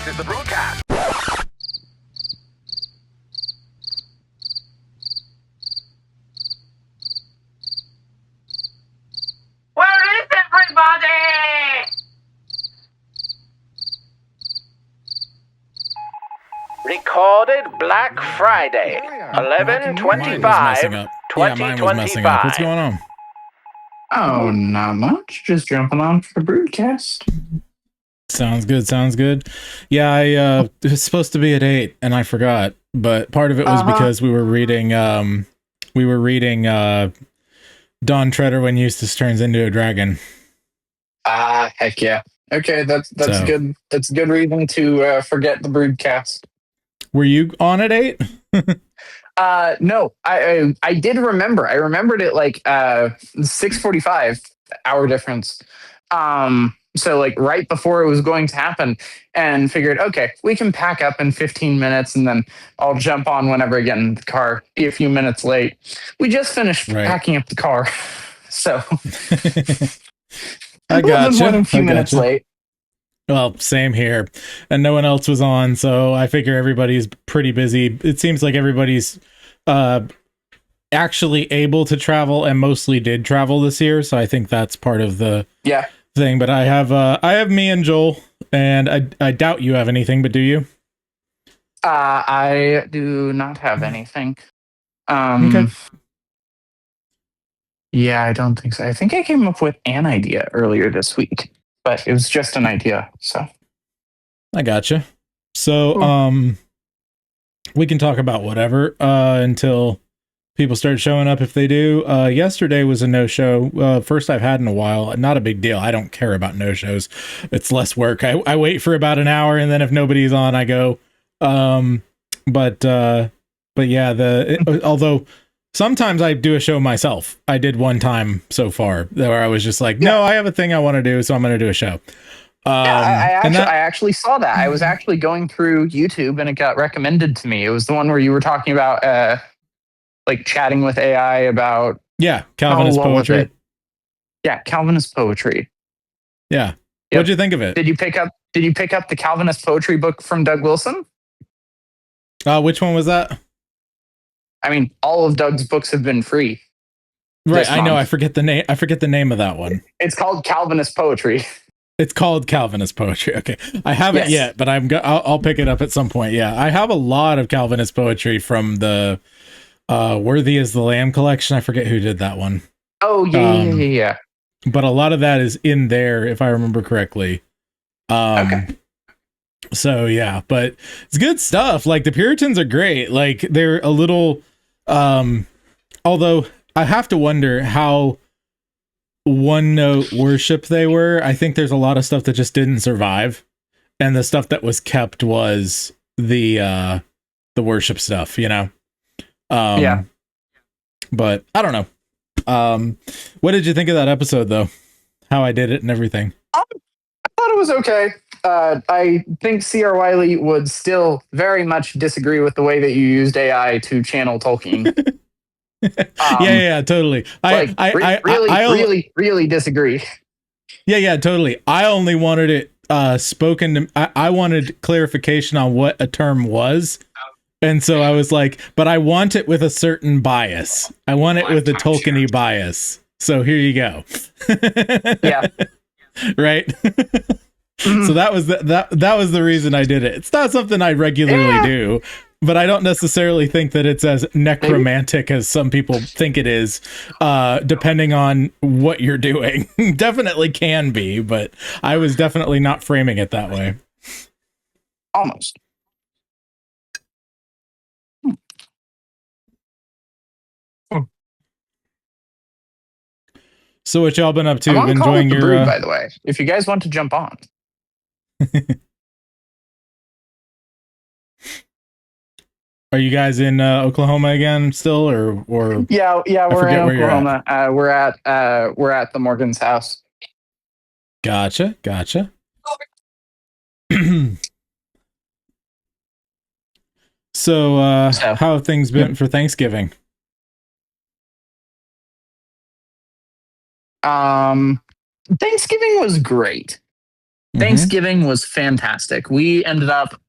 This is the Broodcast. Where is everybody? Recorded Black Friday, Mine was messing up. Yeah, mine was messing up. What's going on? Oh, not much. Just jumping on for the Broodcast. Sounds good. Sounds good. Yeah, I it was supposed to be at 8 and I forgot, but part of it was because we were reading Don Treader when Eustace turns into a dragon. Heck yeah. Okay, that's good. That's a good reason to forget the Broodcast. Were you on at 8? No, I did remember. I remembered it like 6:45 hour difference. So like right before it was going to happen, and figured, okay, we can pack up in 15 minutes and then I'll jump on whenever I get in the car, be a few minutes late. We just finished packing up the car. So I got you. A few minutes late. Well, same here. And no one else was on, so I figure everybody's pretty busy. It seems like everybody's actually able to travel and mostly did travel this year, so I think that's part of the thing. But I have me and Joel, and I doubt you have anything, but do you? I do not have anything. Okay. Yeah, I don't think so. I think I came up with an idea earlier this week, but it was just an idea, so. I gotcha. So, we can talk about whatever until people start showing up if they do. Yesterday was a no-show. First I've had in a while. Not a big deal. I don't care about no-shows. It's less work. I wait for about an hour, and then if nobody's on, I go. But yeah, although sometimes I do a show myself. I did one time so far where I was just like, no, I have a thing I want to do, so I'm going to do a show. I actually saw that. I was actually going through YouTube and it got recommended to me. It was the one where you were talking about like chatting with AI about Calvinist poetry. Yeah, Calvinist poetry. Yeah. What'd you think of it? Did you pick up the Calvinist poetry book from Doug Wilson? Which one was that? I mean, all of Doug's books have been free. Right, I know. I forget the name. I forget the name of that one. It's called Calvinist poetry. It's called Calvinist poetry. Okay, I haven't yet, but I'll pick it up at some point. Yeah, I have a lot of Calvinist poetry from the Worthy as the Lamb collection. I forget who did that one. Oh yeah. But a lot of that is in there, if I remember correctly. Okay. So yeah, but it's good stuff. Like the Puritans are great. Like they're a little, although I have to wonder how one note worship they were. I think there's a lot of stuff that just didn't survive, and the stuff that was kept was the worship stuff, you know. But I don't know. What did you think of that episode though? How I did it and everything? I thought it was okay. I think C.R. Wiley would still very much disagree with the way that you used AI to channel Tolkien. Yeah, totally. I really disagree. Yeah, totally. I only wanted it spoken to. I wanted clarification on what a term was, and so I was like, but I want it with a certain bias. I want it with a Tolkien-y bias. So here you go. Yeah. Right. So that was the reason I did it. It's not something I regularly do, but I don't necessarily think that it's as necromantic as some people think it is, depending on what you're doing. Definitely can be, but I was definitely not framing it that way. Almost. So what y'all been up to? I'm on Enjoying call with the your Brood, by the way, if you guys want to jump on. Are you guys in Oklahoma again still, or? Yeah, we're in Oklahoma. We're at the Morgan's house. Gotcha. So, how have things been for Thanksgiving? Thanksgiving was great. Thanksgiving was fantastic. We ended up,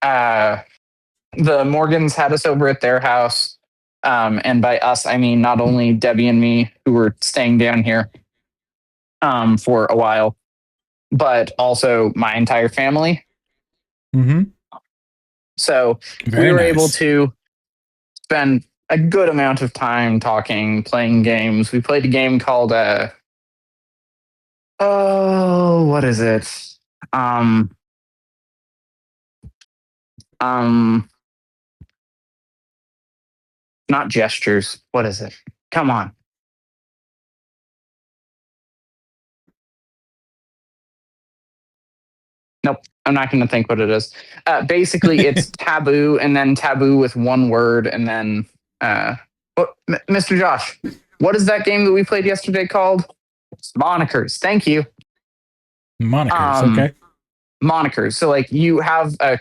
the Morgans had us over at their house. And by us, I mean not only Debbie and me, who were staying down here for a while, but also my entire family. So we were able to spend a good amount of time talking, playing games. We played a game called what is it? Not gestures. What is it? Come on. Nope. I'm not going to think what it is. Basically, it's taboo and then taboo with one word. And then, Mr. Josh, what is that game that we played yesterday called? Monikers. Thank you. Monikers. Okay. Monikers. So like you have a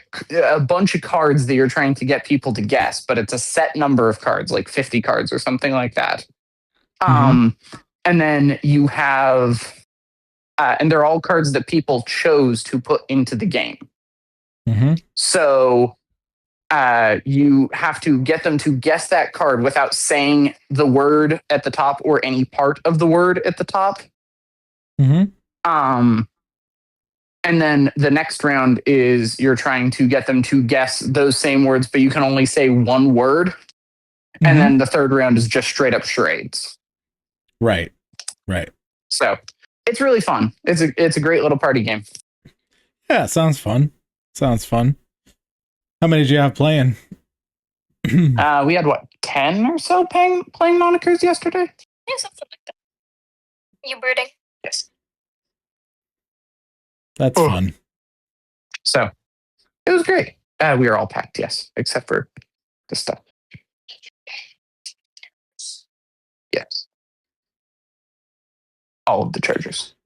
bunch of cards that you're trying to get people to guess, but it's a set number of cards, like 50 cards or something like that. And then you have, and they're all cards that people chose to put into the game. So you have to get them to guess that card without saying the word at the top or any part of the word at the top. And then the next round is you're trying to get them to guess those same words, but you can only say one word. And then the third round is just straight up charades. Right. So it's really fun. It's a great little party game. Yeah, sounds fun. How many did you have playing? We had 10 or so playing Monikers yesterday? Yeah, something like that. You brooding? Yes. That's fun. So it was great. We were all packed, yes, except for the stuff. Yes. All of the chargers.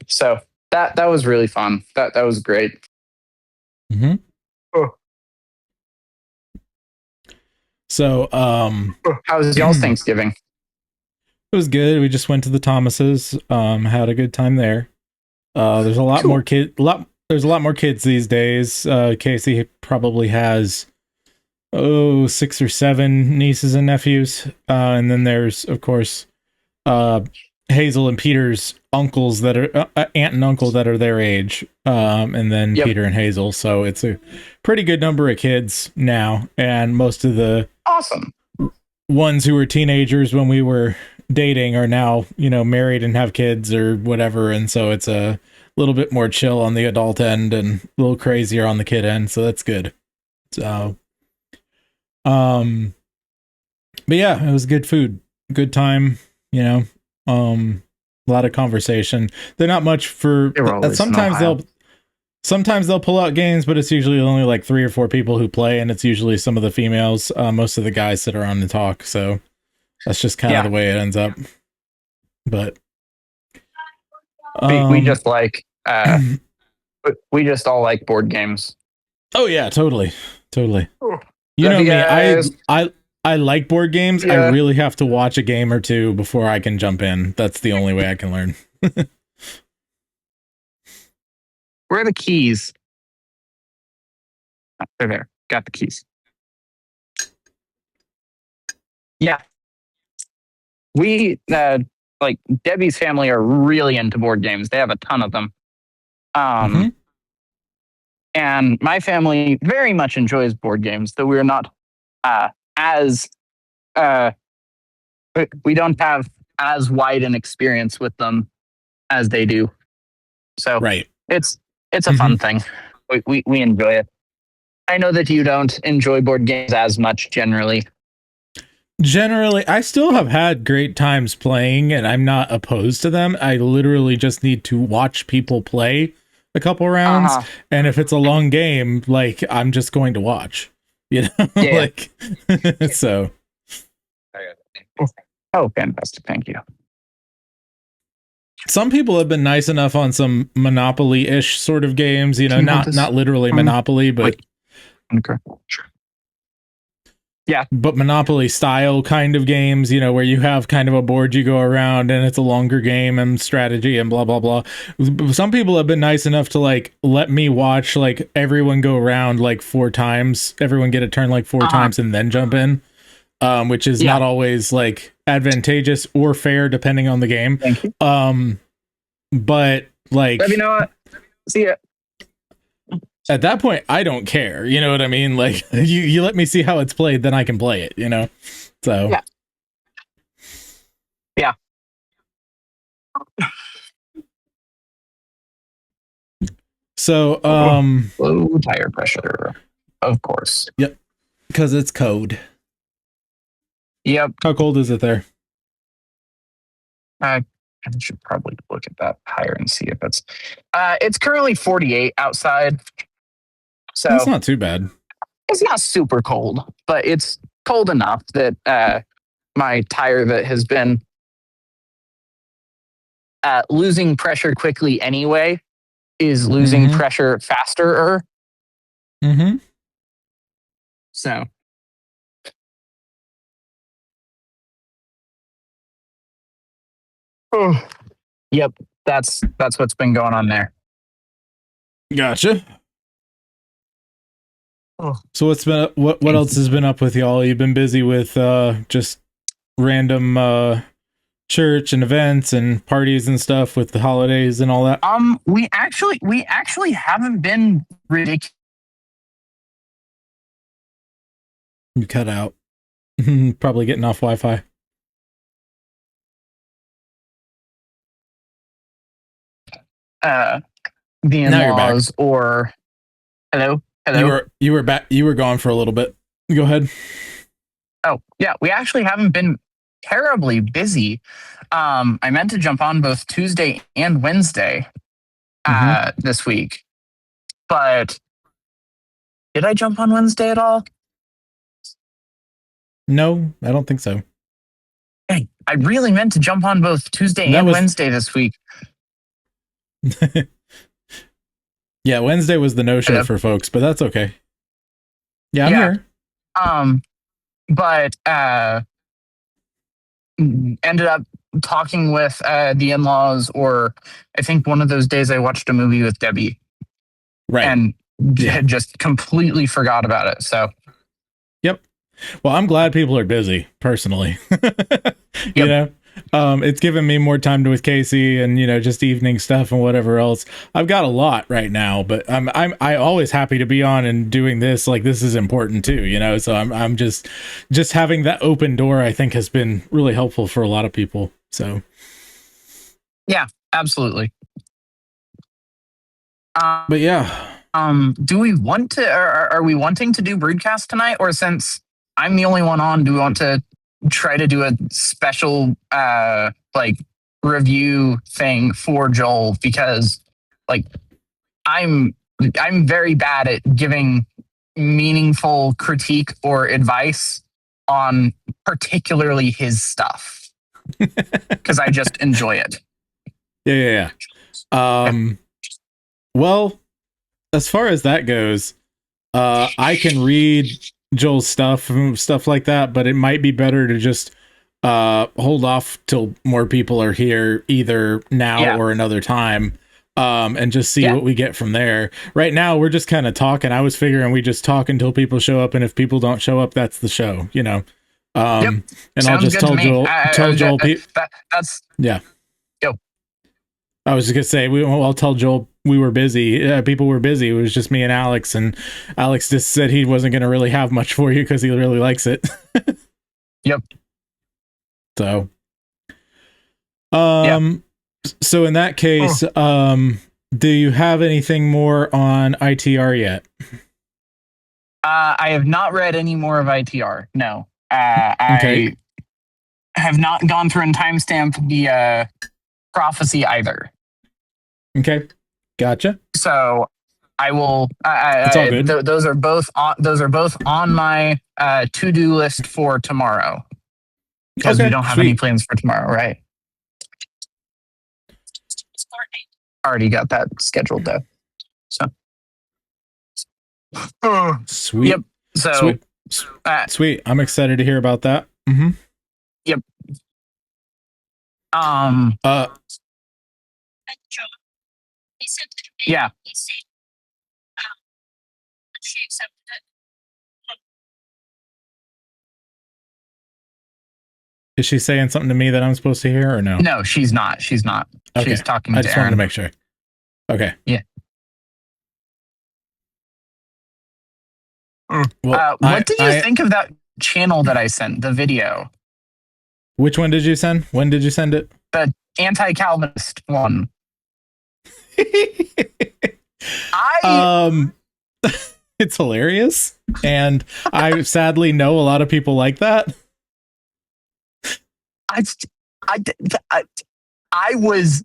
So that was really fun. That was great. So how was y'all's Thanksgiving? It was good. We just went to the Thomases, had a good time there. There's a lot more there's a lot more kids these days. Casey probably has 6 or 7 nieces and nephews. And then there's, of course, Hazel and Peter's uncles that are aunt and uncle that are their age. And then Peter and Hazel. So it's a pretty good number of kids now. And most of the awesome ones who were teenagers when we were dating are now, married and have kids or whatever. And so it's a little bit more chill on the adult end and a little crazier on the kid end. So that's good. So, but yeah, it was good food, good time, a lot of conversation. They're not much for, sometimes they'll pull out games, but it's usually only like 3 or 4 people who play. And it's usually some of the females. Most of the guys sit around and talk. So that's just kind of the way it ends up. But we just like, we just all like board games. Oh yeah, totally. You know me, I like board games. Yeah. I really have to watch a game or two before I can jump in. That's the only way I can learn. Where are the keys? They're there. Got the keys. Yeah. We, like Debbie's family are really into board games. They have a ton of them. And my family very much enjoys board games, though we're not we don't have as wide an experience with them as they do. So it's a fun thing. We enjoy it. I know that you don't enjoy board games as much generally. Generally, I still have had great times playing, and I'm not opposed to them. I literally just need to watch people play a couple rounds, and if it's a long game, like, I'm just going to watch, like, so. Oh, fantastic. Thank you. Some people have been nice enough on some Monopoly-ish sort of games, not literally Monopoly, but... Okay. Sure. but Monopoly style kind of games, you know, where you have kind of a board you go around and it's a longer game and strategy and blah blah blah. Some people have been nice enough to like let me watch like everyone go around like 4 times, everyone get a turn like 4 times and then jump in, which is not always like advantageous or fair depending on the game. Thank you. But like, Let me know what. See ya. at that point, I don't care. You know what I mean? Like you let me see how it's played, then I can play it, you know? So Yeah. So Low tire pressure. Of course. Yep. Because it's cold. Yep. How cold is it there? I should probably look at that higher and see if it's currently 48 outside. So That's not too bad. it's not super cold, but it's cold enough that my tire that has been losing pressure quickly anyway is losing pressure faster. Mm-hmm. So yep, that's what's been going on there. Gotcha. Oh. So what else has been up with y'all? You've been busy with just random church and events and parties and stuff with the holidays and all that. We actually haven't been ridiculous. You cut out. Probably getting off Wi-Fi. The in-laws or hello. You were back. You were gone for a little bit. Go ahead. Oh yeah, we actually haven't been terribly busy. I meant to jump on both Tuesday and Wednesday this week, but did I jump on Wednesday at all? No, I don't think so. Hey, I really meant to jump on both Tuesday and Wednesday this week. Yeah, Wednesday was the no-show for folks, but that's okay. Yeah, I'm here. But ended up talking with the in-laws, or I think one of those days I watched a movie with Debbie. Right. And had just completely forgot about it. So yep. Well, I'm glad people are busy, personally. You know? It's given me more time with Casey and, you know, just evening stuff and whatever else. I've got a lot right now, but I'm always happy to be on and doing this. Like, this is important too, you know? So I'm just having that open door, I think, has been really helpful for a lot of people. So yeah, absolutely. But yeah. Do we want to, are we wanting to do Broodcast tonight? Or since I'm the only one on, do we want to try to do a special like review thing for Joel? Because like I'm very bad at giving meaningful critique or advice on particularly his stuff because I just enjoy it. Yeah. Well, as far as that goes, I can read Joel's stuff like that, but it might be better to just hold off till more people are here, either now or another time, and just see what we get from there. Right now, we're just kind of talking. I was figuring we just talk until people show up, and if people don't show up, that's the show, you know. And Sounds I'll just tell Joel. That's yeah. Go. I was just gonna say I'll tell Joel we were busy. People were busy. It was just me and Alex, and Alex just said he wasn't gonna really have much for you because he really likes it. Yep. So, so in that case, do you have anything more on ITR yet? I have not read any more of ITR. No. Okay. I have not gone through and timestamped the prophecy either. Okay. Gotcha. So I will. It's all good. Those are both on my to-do list for tomorrow. Because we don't have any plans for tomorrow, right? Already got that scheduled though. So sweet. Yep. So sweet. Sweet. I'm excited to hear about that. Mm-hmm. Yep. Yeah. Is she saying something to me that I'm supposed to hear or no? No, she's not. She's not. Okay. She's talking I to just Aaron. wanted to make sure. Okay. Yeah. Well, what did you think of that channel that I sent, the video? Which one did you send? When did you send it? The anti-Calvinist one. It's hilarious, and I sadly know a lot of people like that. I was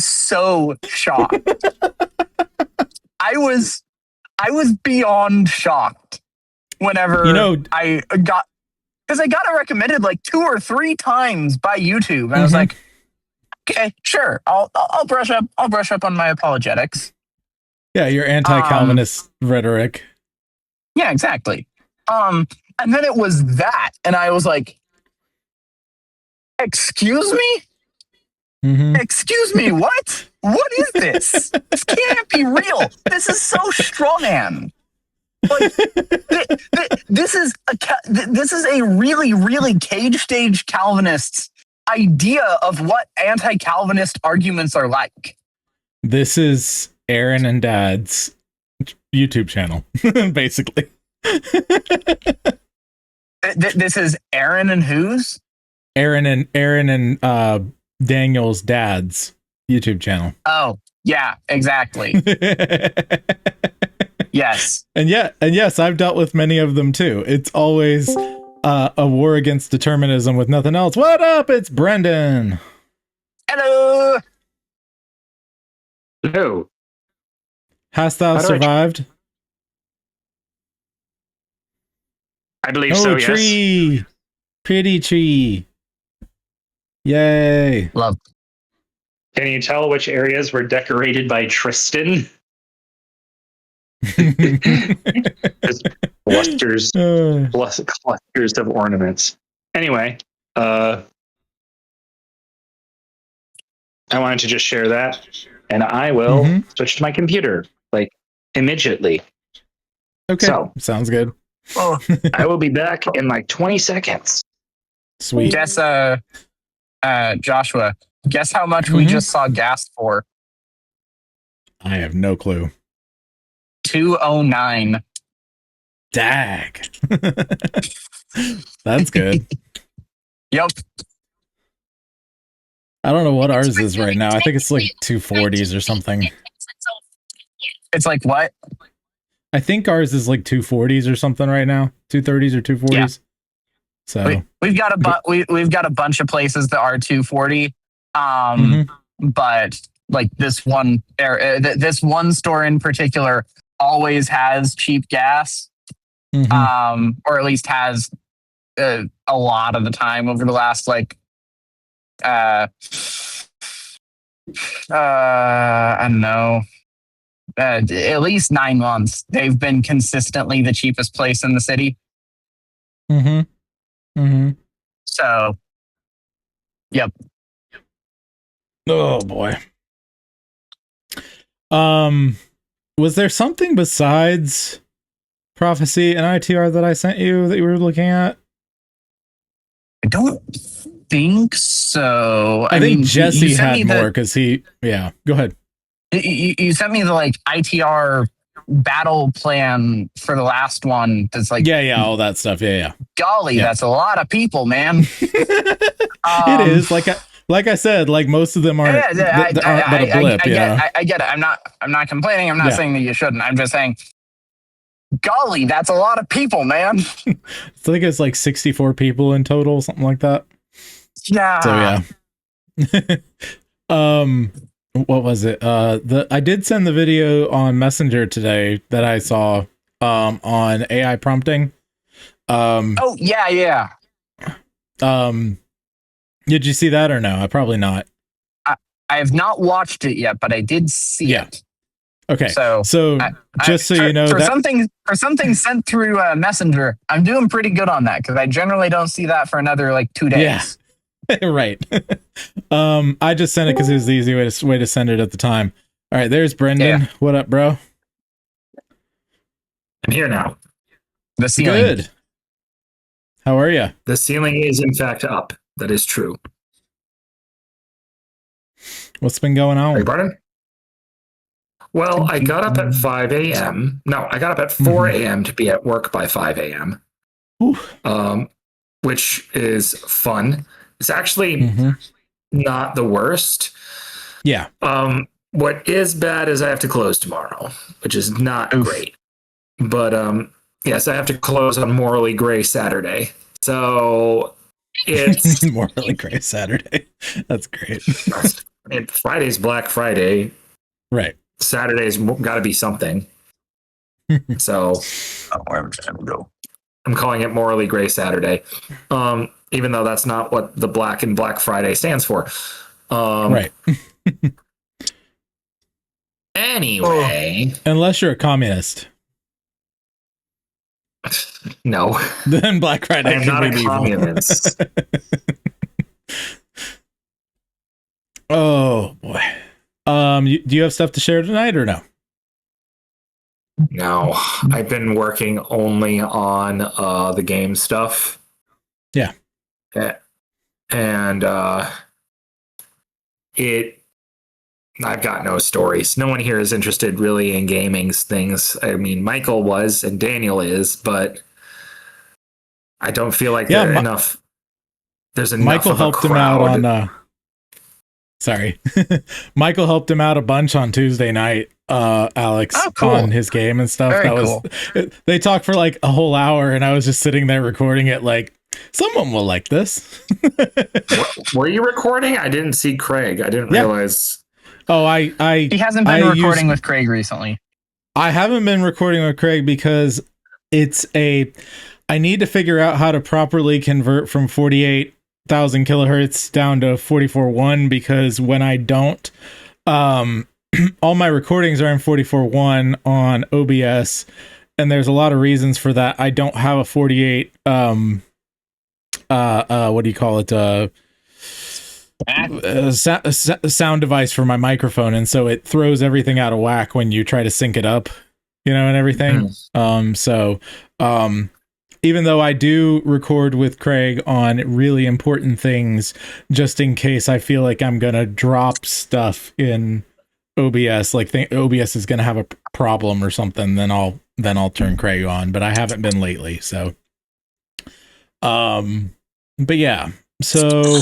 so shocked. I was beyond shocked whenever I got, because I got it recommended like 2 or 3 times by YouTube, and I was like, okay, sure, I'll brush up on my apologetics. Yeah, your anti-Calvinist rhetoric. Yeah, exactly. And then it was that, and I was like, excuse me? Excuse me, what? What is this? This can't be real. This is so strawman. Like, this is a really, really cage stage Calvinist's idea of what anti-Calvinist arguments are like. This is Aaron and Dad's YouTube channel, basically. This is Aaron and whose? Aaron and Daniel's dad's YouTube channel. Oh, yeah, exactly. Yes. And yes, I've dealt with many of them too. It's always a war against determinism with nothing else. What up? It's Brendan. Hello. Hello. Hast thou survived? I believe so, yes. Tree. Pretty tree. Yay. Love. Can you tell which areas were decorated by Tristan? Just clusters of ornaments. Anyway, I wanted to just share that, and I will switch to my computer, like, immediately. Okay, so, sounds good. I will be back in like 20 seconds. Sweet. Guess, Joshua, guess how much we just saw gas for? I have no clue. $2.09. Dag. That's good. Yep. I don't know what ours is right now. I think it's like 240s or something. It's like what? I think ours is like 240s or something right now. 230s or 240s. Yeah. So we've got a bunch of places that are 240. But like this one store in particular always has cheap gas. Or at least has a lot of the time over the last like I don't know, at least 9 months. They've been consistently the cheapest place in the city. So, yep. Oh boy. Was there something besides prophecy and ITR that I sent you that you were looking at? I don't think so. I think Jesse had more because yeah, go ahead. You sent me the like ITR battle plan for the last one. That's like, yeah, all that stuff. Yeah. Golly, that's a lot of people, man. It is like I said, like most of them aren't, but a blip. I get it. I'm not complaining. I'm not saying that you shouldn't. I'm just saying, golly, that's a lot of people, man. I think it's like 64 people in total, something like that. Yeah. So yeah. What was it? I did send the video on Messenger today that I saw on AI prompting. Oh yeah. Did you see that or no? Probably not. I have not watched it yet, but I did see it. Okay. So Just so you know for that something sent through Messenger, I'm doing pretty good on that because I generally don't see that for another like 2 days. Yeah. Right. I just sent it because it was the easy way to send it at the time. All right, there's Brendan. Yeah. What up, bro? I'm here now. The ceiling. Good. How are you? The ceiling is in fact up. That is true. What's been going Are you on? pardon? Well, I got up at 5 a.m. No, I got up at 4 a.m. to be at work by 5 a.m. Which is fun. It's actually not the worst. Yeah. What is bad is I have to close tomorrow, which is not great. But yes, I have to close on Morally Gray Saturday. So it's Morally Gray Saturday. That's great. Friday's Black Friday. Right. Saturday's got to be something. So I'm calling it Morally Gray Saturday. Even though that's not what the Black and Black Friday stands for. Right. Anyway. Unless you're a communist. No. Then Black Friday. I'm not a communist. Oh boy. Do you have stuff to share tonight or no? No. I've been working only on the game stuff. Yeah. And I've got no stories. No one here is interested really in gaming things. I mean, Michael was and Daniel is, but I don't feel like there's enough. Michael helped him out on. Sorry, Michael helped him out a bunch on Tuesday night. Alex on his game and stuff. Very cool. They talked for like a whole hour, and I was just sitting there recording it. Like, someone will like this. Were you recording? I didn't see Craig. I didn't realize. Oh, he hasn't been recording with Craig recently. I haven't been recording with Craig because I need to figure out how to properly convert from 48,000 kilohertz down to 44.1 because when I don't, all my recordings are in 44.1 on OBS, and there's a lot of reasons for that. I don't have a 48 what do you call it? Sound device for my microphone, and so it throws everything out of whack when you try to sync it up, and everything. Even though I do record with Craig on really important things, just in case I feel like I'm gonna drop stuff in OBS, like OBS is gonna have a problem or something, then I'll turn Craig on. But I haven't been lately, so. But yeah, so.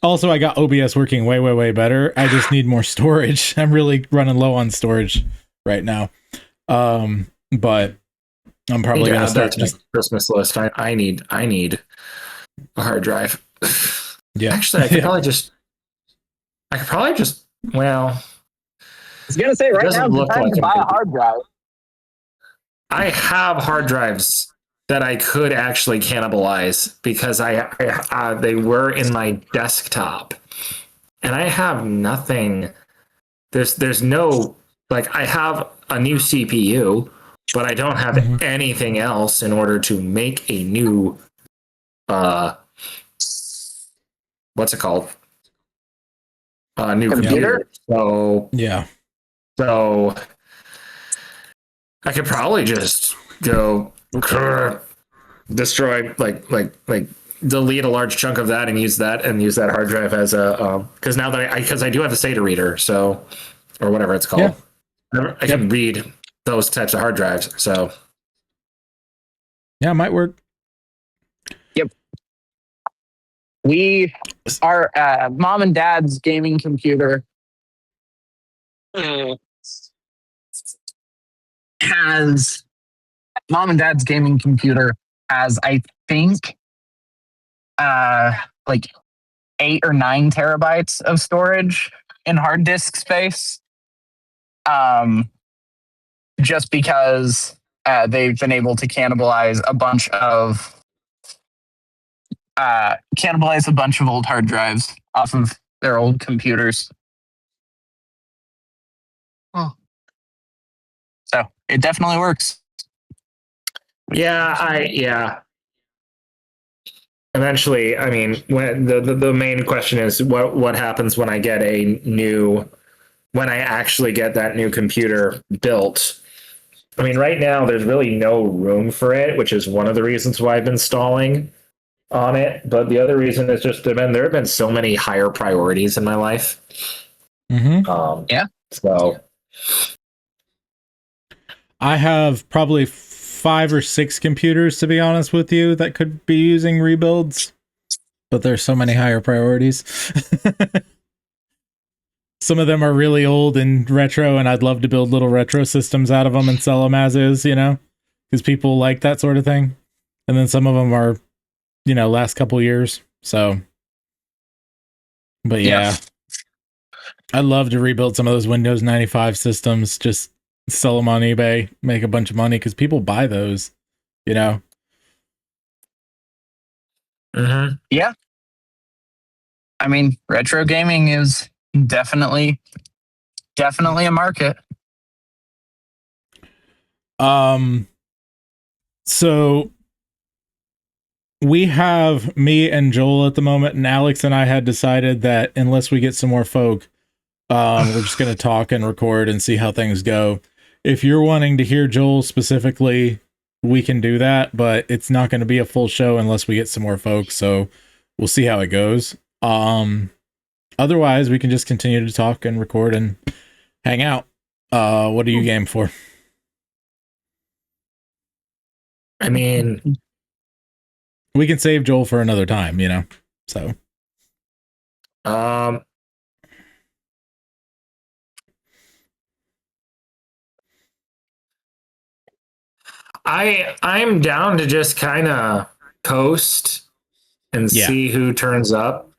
Also, I got OBS working way better. I just need more storage. I'm really running low on storage right now. But I'm probably gonna start just Christmas list. I need a hard drive. Yeah. Actually, I could probably just. Well, I was gonna say right now look time like to buy a hard drive. I have hard drives that I could actually cannibalize because they were in my desktop, and I have nothing. There's no, like, I have a new CPU, but I don't have anything else in order to make a new what's it called? New computer. So yeah. So I could probably just go destroy, like delete a large chunk of that and use that hard drive as a because now that I do have a SATA reader, so, or whatever it's called. Yeah. I can read those types of hard drives. So yeah, it might work. Yep. Our mom and dad's gaming computer has I think like 8 or 9 terabytes of storage in hard disk space. Just because they've been able to cannibalize a bunch of old hard drives off of their old computers. Oh. So it definitely works. Yeah. Eventually, I mean, when the main question is what happens when I actually get that new computer built. I mean, right now there's really no room for it, which is one of the reasons why I've been stalling on it. But the other reason is just there have been so many higher priorities in my life. Yeah. So I have probably 5 or 6 computers, to be honest with you, that could be using rebuilds, but there's so many higher priorities. Some of them are really old and retro, and I'd love to build little retro systems out of them and sell them as is, because people like that sort of thing. And then some of them are, last couple years. So, but yeah. I'd love to rebuild some of those Windows 95 systems, just sell them on eBay, make a bunch of money, because people buy those, Yeah. I mean, retro gaming is definitely a market. So we have me and Joel at the moment, and Alex and I had decided that unless we get some more folk, we're just going to talk and record and see how things go. If you're wanting to hear Joel specifically, we can do that, but it's not going to be a full show unless we get some more folks. So we'll see how it goes. Otherwise we can just continue to talk and record and hang out. What are you game for? I mean, we can save Joel for another time, so. I'm down to just kind of coast and see who turns up.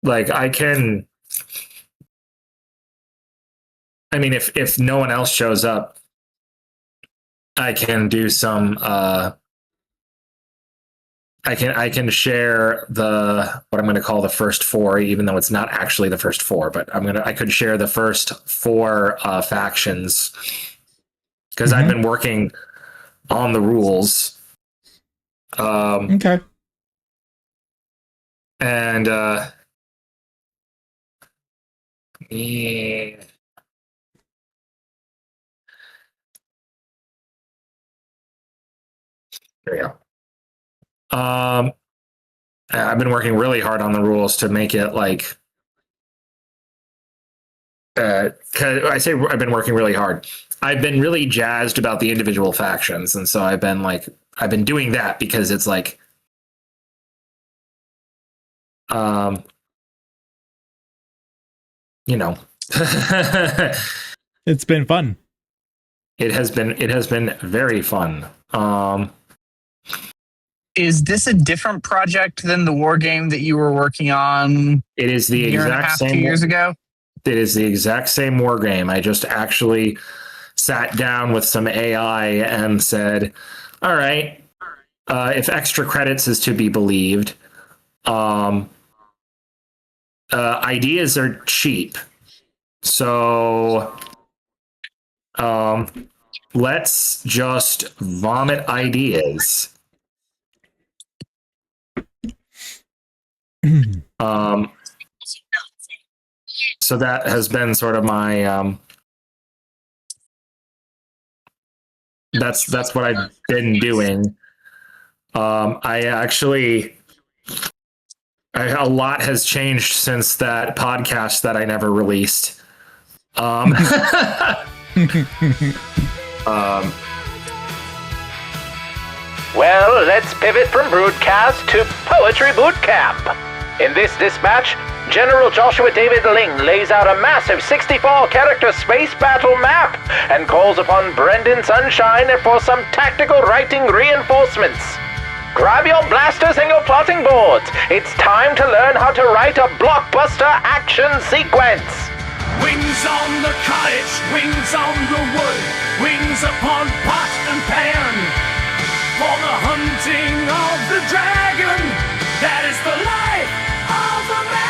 Like if no one else shows up, I can do some I can share what I'm going to call the first 4, even though it's not actually the first 4, but I could share the first 4 factions, because I've been working on the rules. Okay. And there you go. I've been working really hard on the rules to make it like. 'Cause I say I've been working really hard. I've been really jazzed about the individual factions, and so I've been doing that because it's like, it's been fun. It has been very fun. Is this a different project than the war game that you were working on? It is the exact same 2 years ago. It is the exact same war game. I just actually sat down with some AI and said, all right, if extra credits is to be believed, ideas are cheap. So let's just vomit ideas. So that has been sort of my that's what I've been doing. A lot has changed since that podcast that I never released. Well, let's pivot from Broodcast to Poetry Bootcamp. In this dispatch, General Joshua David Ling lays out a massive 64-character space battle map and calls upon Brendan Sunshine for some tactical writing reinforcements. Grab your blasters and your plotting boards. It's time to learn how to write a blockbuster action sequence. Wings on the cottage, wings on the wood, wings upon pot and pan. For the hunting of the dragon, that is the life of a man.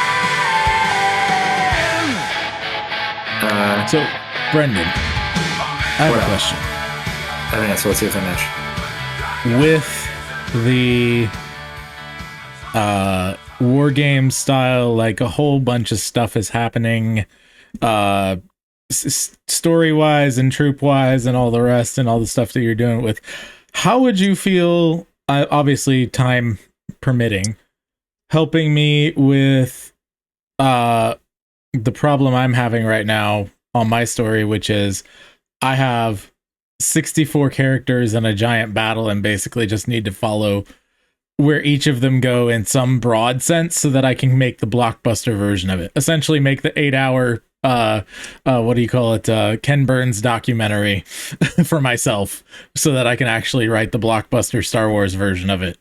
So, Brendan, I have a question. I think so. Let's see if I match. With the war game style, like a whole bunch of stuff is happening, story wise and troop wise, and all the rest, and all the stuff that you're doing with. How would you feel? Obviously, time permitting, helping me with the problem I'm having right now on my story, which is I have 64 characters in a giant battle and basically just need to follow where each of them go in some broad sense so that I can make the Blockbuster version of it. Essentially make the 8-hour what do you call it? Ken Burns documentary for myself so that I can actually write the Blockbuster Star Wars version of it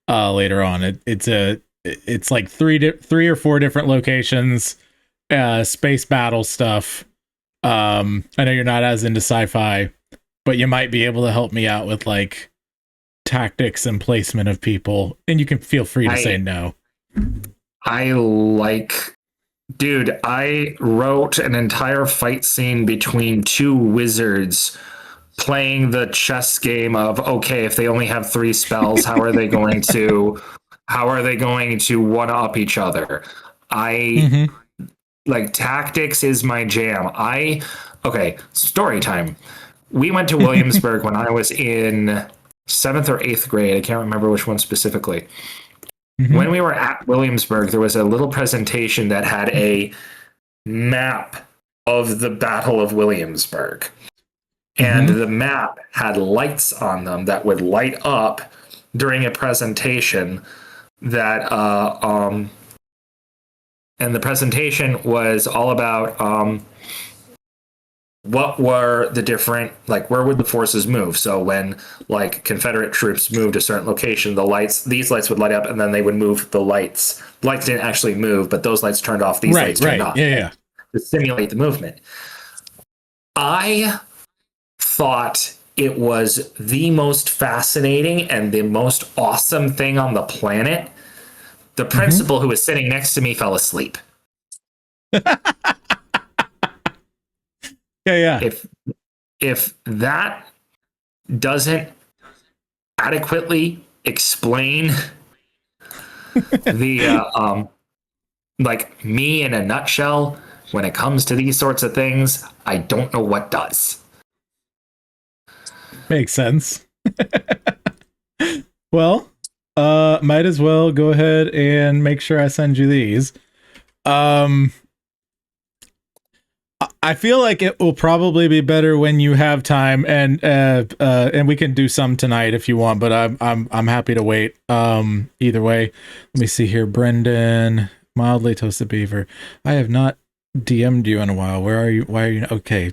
later on. It's like three or four different locations, space battle stuff. I know you're not as into sci-fi, but you might be able to help me out with like tactics and placement of people, and you can feel free to say no. Dude, I wrote an entire fight scene between two wizards playing the chess game of, okay, if they only have 3 spells, how are they going to one up each other? Like, tactics is my jam. Okay, story time. We went to Williamsburg when I was in 7th or 8th grade. I can't remember which one specifically. When we were at Williamsburg, there was a little presentation that had a map of the Battle of Williamsburg. And the map had lights on them that would light up during a presentation that and the presentation was all about what were the different, like, where would the forces move? So when like Confederate troops moved a certain location, these lights would light up, and then they would move the lights. The lights didn't actually move, but those lights turned off. These lights turned off. Yeah. To simulate the movement. I thought it was the most fascinating and the most awesome thing on the planet. The principal who was sitting next to me fell asleep. Yeah. If that doesn't adequately explain the like me in a nutshell when it comes to these sorts of things, I don't know what does. Makes sense. Well, might as well go ahead and make sure I send you these. I feel like it will probably be better when you have time, and we can do some tonight if you want, but I'm happy to wait. Either way, let me see here. Brendan, mildly toasted beaver. I have not DM'd you in a while. Where are you? Why are you? Okay.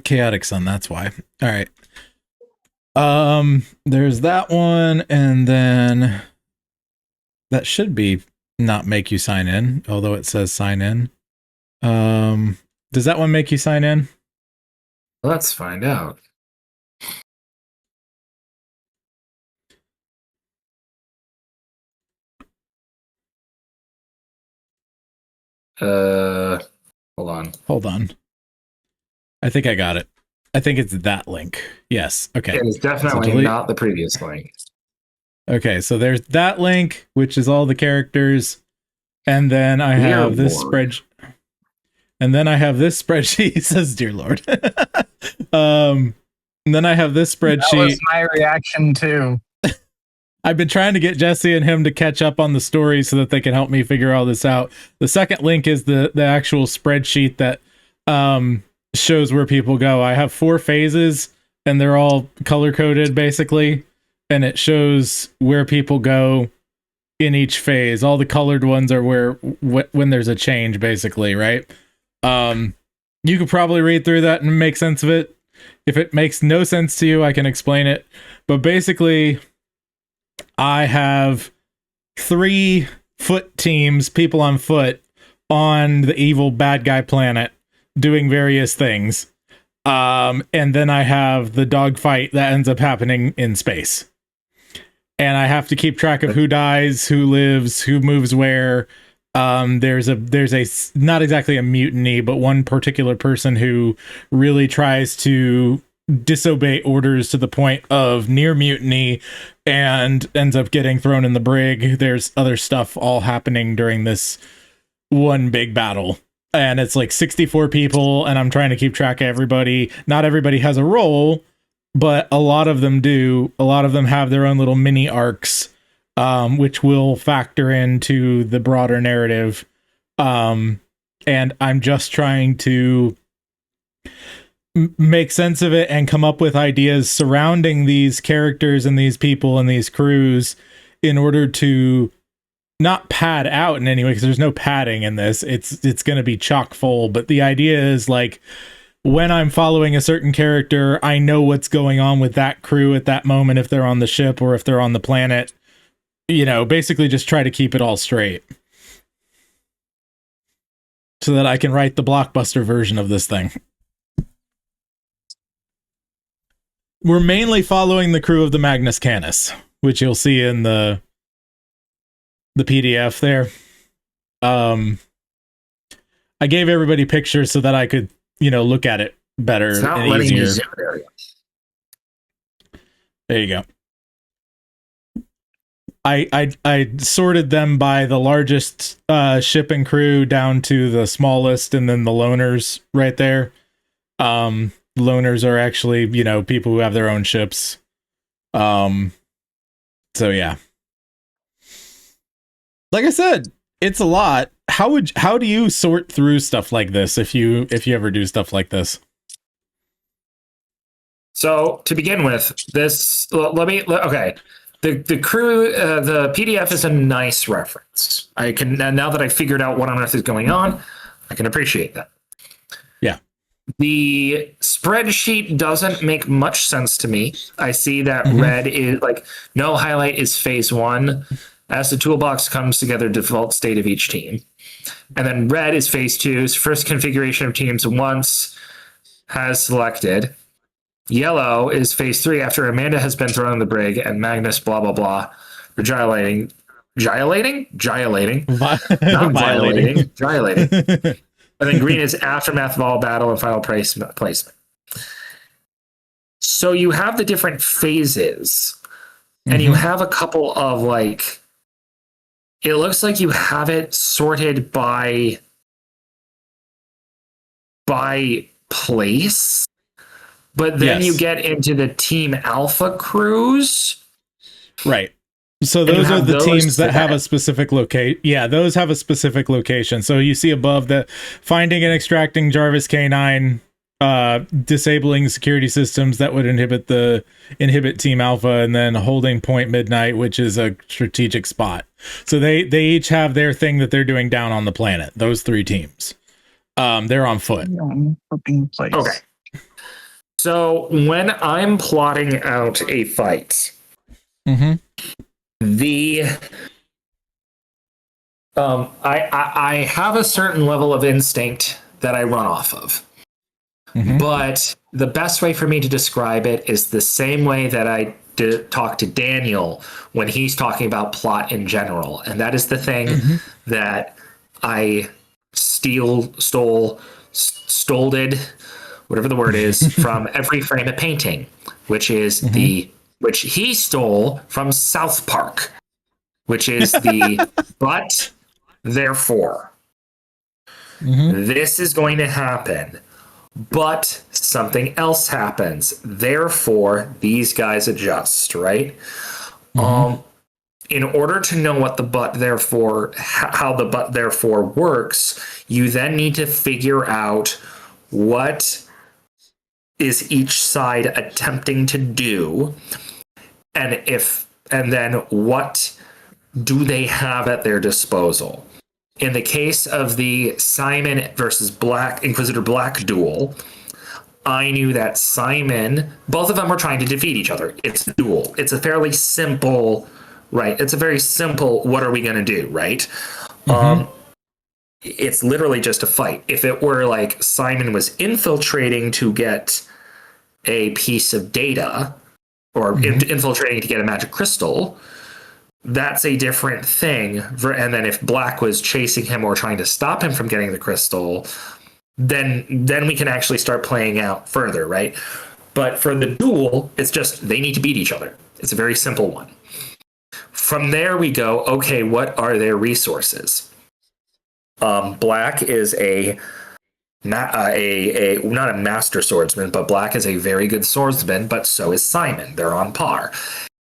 Chaotic Sun, that's why. All right. There's that one, and then that should be not make you sign in, although it says sign in. Does that one make you sign in? Let's find out. Hold on. I think I got it. I think it's that link. Yes. Okay. It is definitely So not the previous link. Okay, so there's that link, which is all the characters, and then I have this spreadsheet. And then I have this spreadsheet. Says, "Dear Lord." And then I have this spreadsheet. That was my reaction too. I've been trying to get Jesse and him to catch up on the story so that they can help me figure all this out. The second link is the actual spreadsheet that shows where people go. I have 4 phases, and they're all color coded basically, and it shows where people go in each phase. All the colored ones are when there's a change, basically, right? You could probably read through that and make sense of it. If it makes no sense to you, I can explain it. But basically, I have 3 foot teams, people on foot, on the evil bad guy planet doing various things. And then I have the dogfight that ends up happening in space. And I have to keep track of who dies, who lives, who moves where, There's a not exactly a mutiny, but one particular person who really tries to disobey orders to the point of near mutiny and ends up getting thrown in the brig. There's other stuff all happening during this one big battle. And it's like 64 people, and I'm trying to keep track of everybody. Not everybody has a role, but a lot of them do. A lot of them have their own little mini arcs, which will factor into the broader narrative. And I'm just trying to make sense of it and come up with ideas surrounding these characters and these people and these crews in order to not pad out in any way, because there's no padding in this. It's going to be chock full. But the idea is like, when I'm following a certain character, I know what's going on with that crew at that moment, if they're on the ship or if they're on the planet. You know, basically just try to keep it all straight so that I can write the Blockbuster version of this thing. We're mainly following the crew of the Magnus Canis, which you'll see in the PDF there. I gave everybody pictures so that I could, look at it better and easier. There you go. I sorted them by the largest ship and crew down to the smallest, and then the loners right there. Loners are actually, people who have their own ships. So yeah. Like I said, it's a lot. How do you sort through stuff like this if you ever do stuff like this? So to begin with, okay. The crew, the PDF is a nice reference. I can, now that I figured out what on earth is going on, I can appreciate that. Yeah. The spreadsheet doesn't make much sense to me. I see that red is like, no highlight is phase 1. As the toolbox comes together, default state of each team. And then red is phase 2's first configuration of teams once has selected. Yellow is phase 3 after Amanda has been thrown in the brig and Magnus blah blah blah. We're Not violating. And then green is aftermath of all battle and final placement. So you have the different phases, and you have a couple of it looks like you have it sorted by place. But then you get into the Team Alpha crews. Right. So those are the teams that have a specific location. Yeah, those have a specific location. So you see above that, finding and extracting Jarvis K9, disabling security systems that would inhibit Team Alpha, and then holding Point Midnight, which is a strategic spot. So they each have their thing that they're doing down on the planet. Those 3 teams. They're on foot. Okay. So when I'm plotting out a fight, I have a certain level of instinct that I run off of. But the best way for me to describe it is the same way that I talk to Daniel when he's talking about plot in general. And that is the thing that I stoled, whatever the word is, from every frame of painting, which is which he stole from South Park, which is the but therefore. This is going to happen, but something else happens. Therefore, these guys adjust, right? In order to know what the but therefore, how the but therefore works, you then need to figure out what is each side attempting to do, and then what do they have at their disposal. In the case of the Simon versus Inquisitor Black duel, I knew that Simon, both of them were trying to defeat each other. It's a duel. It's a fairly simple, right? It's a very simple, what are we going to do, right? It's literally just a fight. If it were like Simon was infiltrating to get a piece of data, or infiltrating to get a magic crystal, that's a different thing. And then if Black was chasing him or trying to stop him from getting the crystal, then we can actually start playing out further, right? But for the duel, it's just they need to beat each other. It's a very simple one. From there we go, okay, what are their resources? Black is not a master swordsman, but Black is a very good swordsman, but so is Simon. They're on par.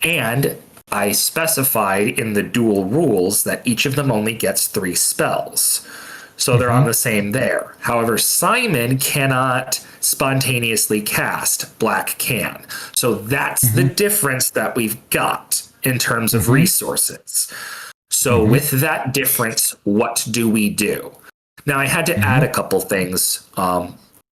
And I specified in the duel rules that each of them only gets 3 spells. So they're on the same there. However, Simon cannot spontaneously cast. Black can. So that's the difference that we've got in terms of resources. So with that difference, what do we do? Now, I had to add a couple things.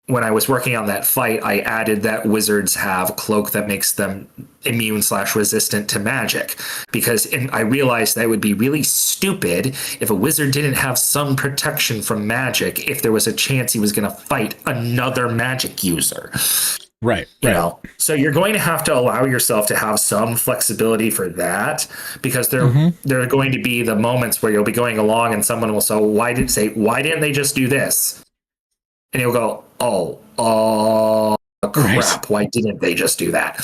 When I was working on that fight, I added that wizards have cloak that makes them immune/resistant to magic, because I realized that it would be really stupid if a wizard didn't have some protection from magic if there was a chance he was going to fight another magic user. Right. You know, so you're going to have to allow yourself to have some flexibility for that, because there are going to be the moments where you'll be going along and someone will say, why didn't they just do this? And you'll go, oh, crap, why didn't they just do that?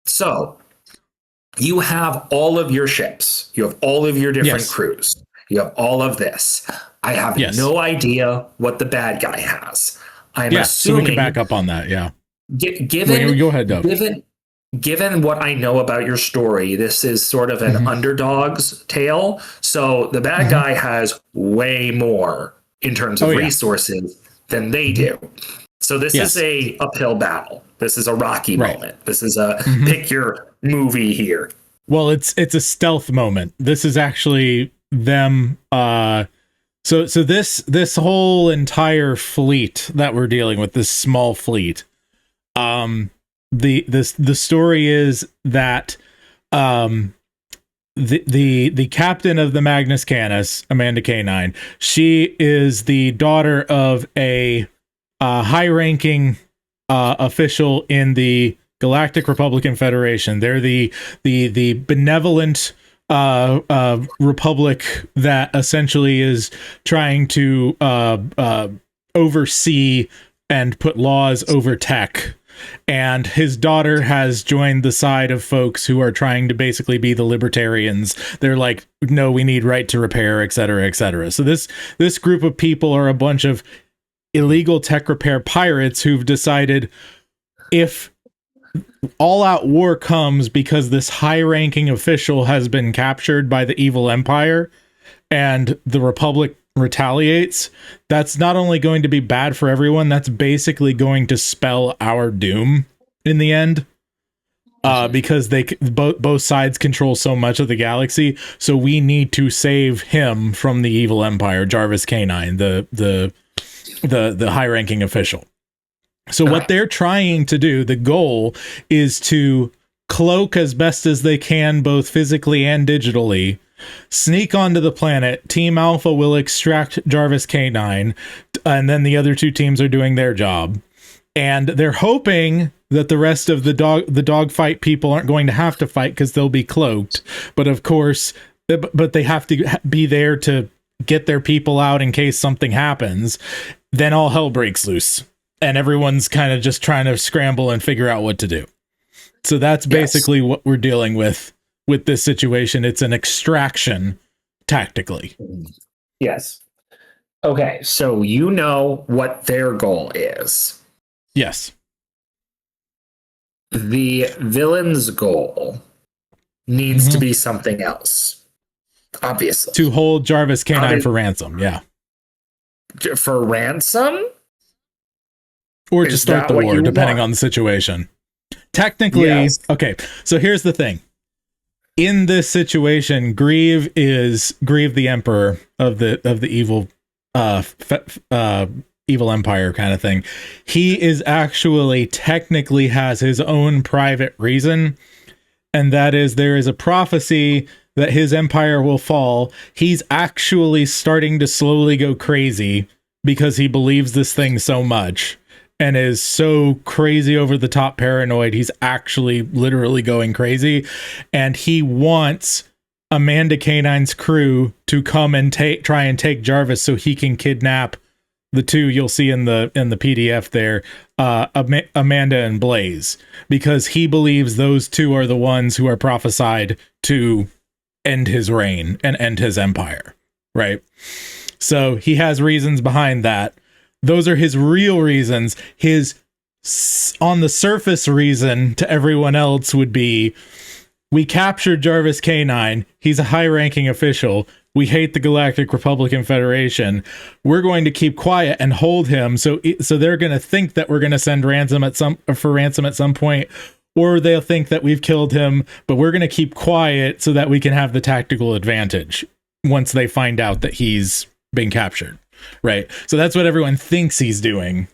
So you have all of your ships. You have all of your different crews. You have all of this. I have no idea what the bad guy has. I'm assuming, so we can back up on that, given, go ahead, Doug. Given what I know about your story, this is sort of an underdog's tale. So the bad guy has way more in terms of resources than they do. So this is a uphill battle. This is a Rocky moment. This is a pick your movie here. Well, it's a stealth moment. This is actually them. So this whole entire fleet that we're dealing with, this small fleet, the story is that the captain of the Magnus Canis, Amanda K9, she is the daughter of a high-ranking official in the Galactic Republican Federation. They're the benevolent republic that essentially is trying to oversee and put laws over tech. And his daughter has joined the side of folks who are trying to basically be the libertarians. They're like, no, we need right to repair, et cetera, et cetera. So this group of people are a bunch of illegal tech repair pirates who've decided, if all-out war comes because this high-ranking official has been captured by the evil empire and the Republic retaliates, that's not only going to be bad for everyone, that's basically going to spell our doom in the end, because they both sides control so much of the galaxy. So we need to save him from the evil empire, Jarvis K9, the high-ranking official. So what they're trying to do, the goal is to cloak as best as they can, both physically and digitally, sneak onto the planet. Team Alpha will extract Jarvis K9, and then the other two teams are doing their job. And they're hoping that the rest of the dogfight people aren't going to have to fight because they'll be cloaked. But of course, but they have to be there to get their people out in case something happens. Then all hell breaks loose, and everyone's kind of just trying to scramble and figure out what to do. So that's basically what we're dealing with this situation. It's an extraction tactically. Yes. Okay, so you know what their goal is. Yes. The villain's goal needs to be something else, obviously. To hold Jarvis K9 for ransom, For ransom? Or to start the war, depending on the situation. Technically, okay, so here's the thing. In this situation, Grieve the Emperor of the evil evil empire kind of thing. He is actually technically has his own private reason, and that is there is a prophecy that his empire will fall. He's actually starting to slowly go crazy because he believes this thing so much. and is so crazy over the top paranoid. He's actually literally going crazy. And he wants Amanda K9's crew to come and try and take Jarvis so he can kidnap the two you'll see in the PDF there, Amanda and Blaze, because he believes those two are the ones who are prophesied to end his reign and end his empire, right? So he has reasons behind that. Those are his real reasons. His on the surface reason to everyone else would be, we captured Jarvis K9. He's a high-ranking official. We hate the Galactic Republican Federation. We're going to keep quiet and hold him. So they're going to think that we're going to send ransom at some point, or they'll think that we've killed him, but we're going to keep quiet so that we can have the tactical advantage once they find out that he's been captured. Right. So that's what everyone thinks he's doing.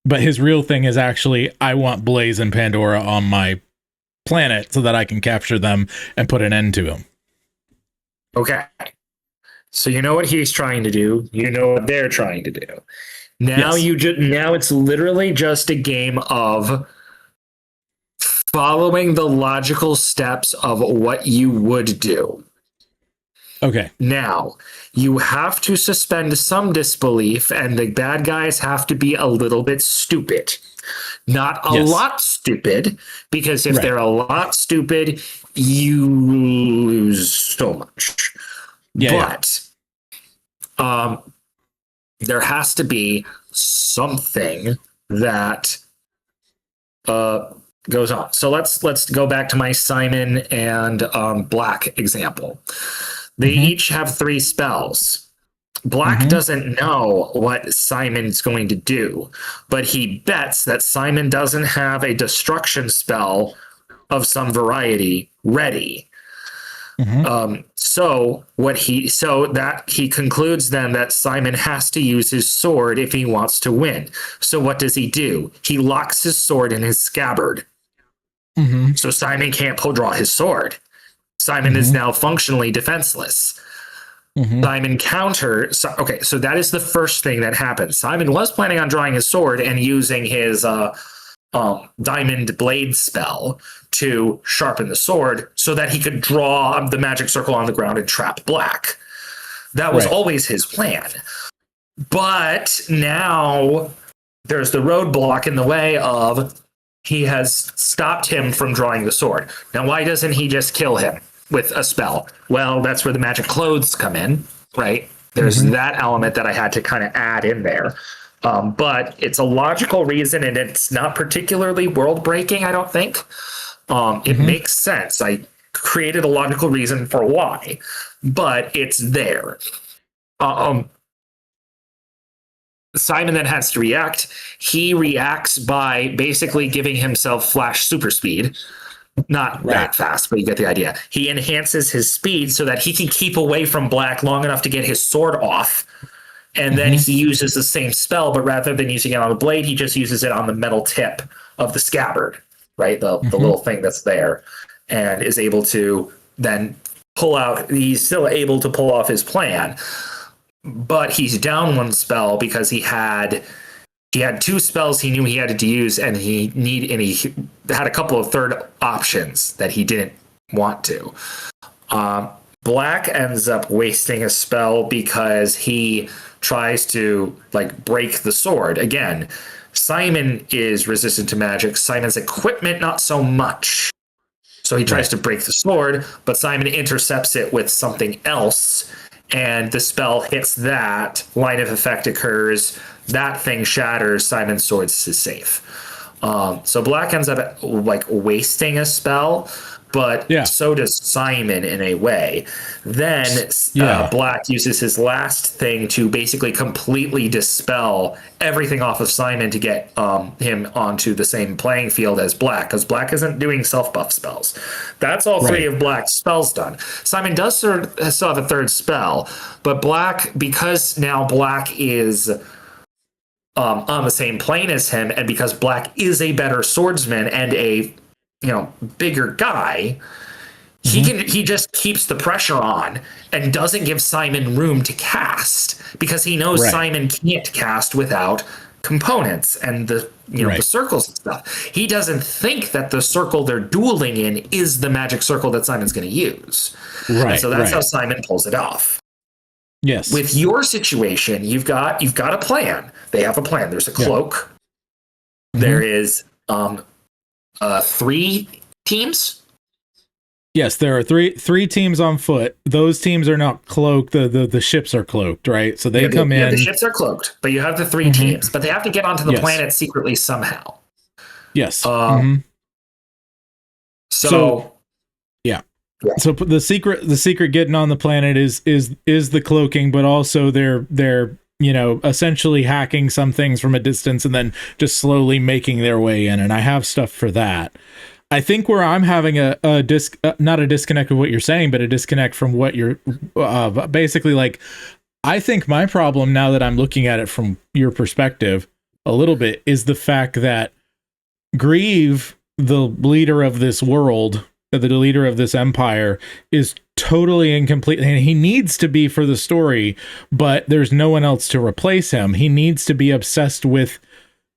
But his real thing is actually, I want Blaze and Pandora on my planet so that I can capture them and put an end to them. Okay. So you know what he's trying to do. You know what they're trying to do. Now Yes. now it's literally just a game of following the logical steps of what you would do. Okay. Now, you have to suspend some disbelief, and the bad guys have to be a little bit stupid. Not a lot stupid, because if they're a lot stupid, you lose so much. But there has to be something that goes on. So let's go back to my Simon and Black example. They each have 3 spells. Black doesn't know what Simon's going to do, but he bets that Simon doesn't have a destruction spell of some variety ready. So he concludes then that Simon has to use his sword if he wants to win. So what does he do? He locks his sword in his scabbard. So Simon can't draw his sword. Simon is now functionally defenseless. Simon counters. Okay, so that is the first thing that happens. Simon was planning on drawing his sword and using his diamond blade spell to sharpen the sword so that he could draw the magic circle on the ground and trap Black. That was always his plan. But now there's the roadblock in the way of he has stopped him from drawing the sword. Now, why doesn't he just kill him with a spell? Well, that's where the magic clothes come in, right? There's that element that I had to kind of add in there. But it's a logical reason, and it's not particularly world-breaking, I don't think. It makes sense. I created a logical reason for why, but it's there. Simon then has to react. He reacts by basically giving himself flash super speed. Not that fast, but you get the idea. He enhances his speed so that he can keep away from Black long enough to get his sword off. And then he uses the same spell, but rather than using it on the blade, he just uses it on the metal tip of the scabbard, right? The little thing that's there, and is able to then pull out. He's still able to pull off his plan, but he's down 1 spell because he had 2 spells he knew he had to use, and he had a couple of third options that he didn't want to. Black ends up wasting a spell because he tries to break the sword. Again, Simon is resistant to magic. Simon's equipment, not so much. So he tries to break the sword, but Simon intercepts it with something else, and the spell hits that. Line of effect occurs. That thing shatters. Simon's sword is safe. So Black ends up wasting a spell, but so does Simon in a way. Then Black uses his last thing to basically completely dispel everything off of Simon to get him onto the same playing field as Black, because Black isn't doing self-buff spells. That's all 3 of Black's spells done. Simon does still have a 3rd spell, but Black, because now Black is on the same plane as him, and because Black is a better swordsman and a bigger guy, he just keeps the pressure on and doesn't give Simon room to cast, because he knows Simon can't cast without components and the the circles and stuff. He doesn't think that the circle they're dueling in is the magic circle that Simon's going to use. Right. And so that's how Simon pulls it off. Yes. With your situation, you've got a plan. They have a plan. There's a cloak. Mm-hmm. There is 3 teams. Yes, there are three teams on foot. Those teams are not cloaked. The ships are cloaked, right? So they come in. The ships are cloaked, but you have the 3 teams. But they have to get onto the planet secretly somehow. Yes. So yeah. So the secret getting on the planet is the cloaking, but also they're essentially hacking some things from a distance and then just slowly making their way in. And I have stuff for that. I think where I'm having not a disconnect with what you're saying, but a disconnect from what you're basically like. I think my problem now that I'm looking at it from your perspective a little bit is the fact that Grieve, the leader of this world, the leader of this empire, is totally incomplete, and he needs to be for the story, but there's no one else to replace him. He needs to be obsessed with